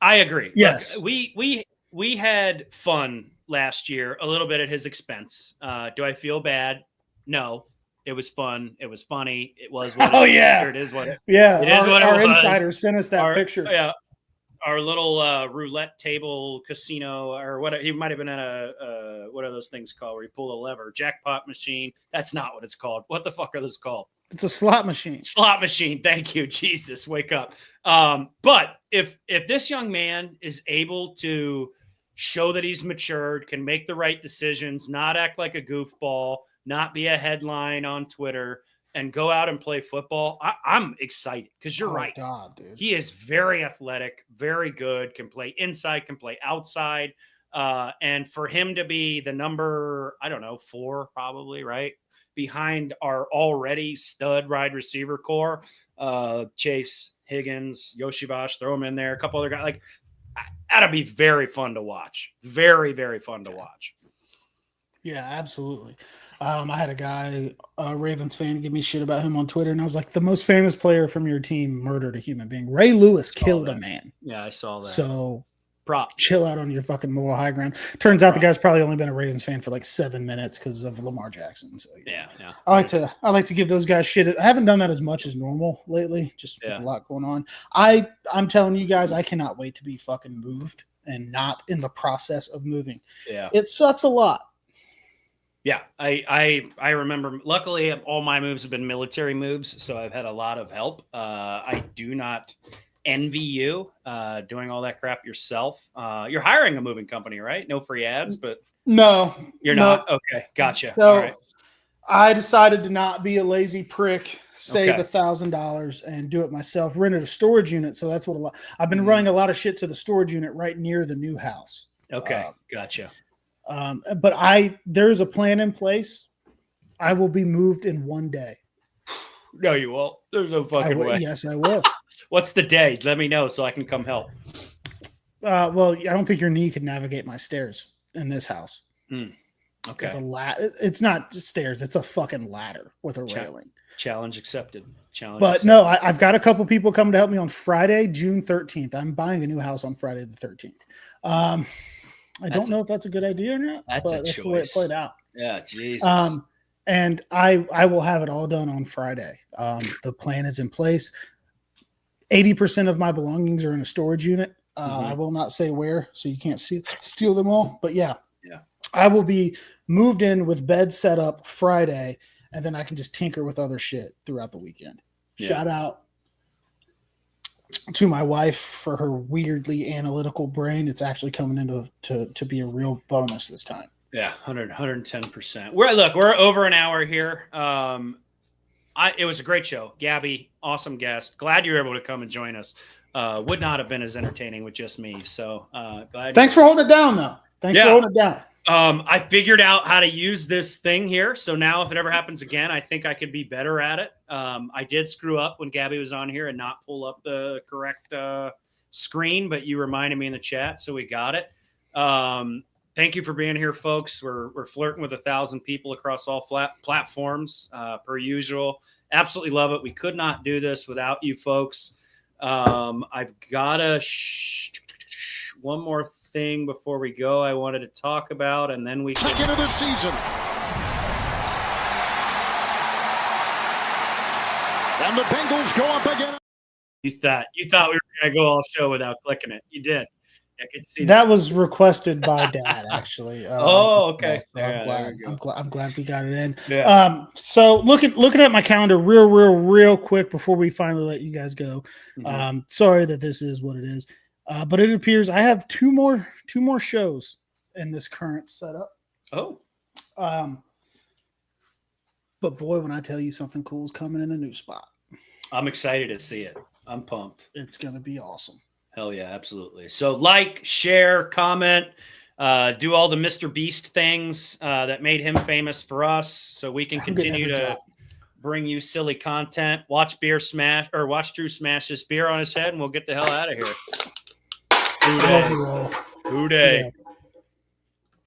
agree. Yes, look, we had fun last year, a little bit at his expense. Do I feel bad? No. It was fun. It was funny. It was what it yeah. It is what it Yeah. It is what our it was. insiders sent us that picture. Yeah. Our little roulette table casino, or what he might have been at a what are those things called where you pull a lever? Jackpot machine. That's not what it's called. What the fuck are those called? It's a slot machine. Slot machine. Thank you. Jesus, wake up. But if this young man is able to show that he's matured, can make the right decisions, not act like a goofball, not be a headline on Twitter, and go out and play football, I'm excited, because you're right. God, dude. He is very athletic, very good, can play inside, can play outside. And for him to be the number, 4 probably, right? Behind our already stud wide receiver core, Chase, Higgins, Yoshivash, throw him in there, a couple other guys. Like, that'll be very fun to watch. Very, very fun to watch. Yeah, absolutely. I had a guy, a Ravens fan, give me shit about him on Twitter, and I was like, the most famous player from your team murdered a human being. Ray Lewis killed a man. Yeah, I saw that. So prop. Chill out on your fucking moral high ground. Turns out the guy's probably only been a Ravens fan for like 7 minutes because of Lamar Jackson. So yeah. I like to give those guys shit. I haven't done that as much as normal lately, just with a lot going on. I'm telling you guys, I cannot wait to be fucking moved and not in the process of moving. Yeah. It sucks a lot. Yeah, I remember. Luckily, all my moves have been military moves, so I've had a lot of help. I do not envy you doing all that crap yourself. You're hiring a moving company, right? No free ads, but no, you're not. Okay, gotcha. So all right. I decided to not be a lazy prick, save $1,000 and do it myself. Rented a storage unit, so that's what I've been running a lot of shit to the storage unit right near the new house. Okay, gotcha. But there's a plan in place. I will be moved in 1 day. No, you won't. There's no fucking way. Yes, I will. What's the day? Let me know so I can come help. Well, I don't think your knee could navigate my stairs in this house. Okay. It's it's not just stairs. It's a fucking ladder with a railing. Challenge accepted. No, I've got a couple people coming to help me on Friday, June 13th. I'm buying a new house on Friday the 13th. I don't know if that's a good idea or not. That's the way it played out. Yeah, Jesus. And I will have it all done on Friday. The plan is in place. 80% of my belongings are in a storage unit. I will not say where, so you can't steal them all. But yeah, I will be moved in with bed set up Friday, and then I can just tinker with other shit throughout the weekend. Yeah. Shout out to my wife for her weirdly analytical brain. It's actually coming into to be a real bonus this time. Yeah, 110%. We're over an hour here. It was a great show. Gabi, awesome guest. Glad you were able to come and join us. Would not have been as entertaining with just me. So glad. Thanks for holding it down, though. Thanks for holding it down. I figured out how to use this thing here. So now if it ever happens again, I think I could be better at it. I did screw up when Gabi was on here and not pull up the correct screen, but you reminded me in the chat, so we got it. Thank you for being here, folks. We're flirting with 1,000 people across all platforms, per usual. Absolutely love it. We could not do this without you folks. I've got one more thing before we go I wanted to talk about, and then we can into the season. And the Bengals go up again. You thought we were going to go all show without clicking it. You did. I could see that was requested by Dad, actually. Okay. So I'm glad we got it in. Yeah. So looking at my calendar real quick before we finally let you guys go. Sorry that this is what it is. But it appears I have two more shows in this current setup. Oh. But boy, when I tell you something cool is coming in the new spot. I'm excited to see it. I'm pumped. It's going to be awesome. Hell yeah, absolutely. So like, share, comment, do all the Mr. Beast things that made him famous for us, so we can continue to bring you silly content. Watch Drew smash this beer on his head, and we'll get the hell out of here. Hoo day.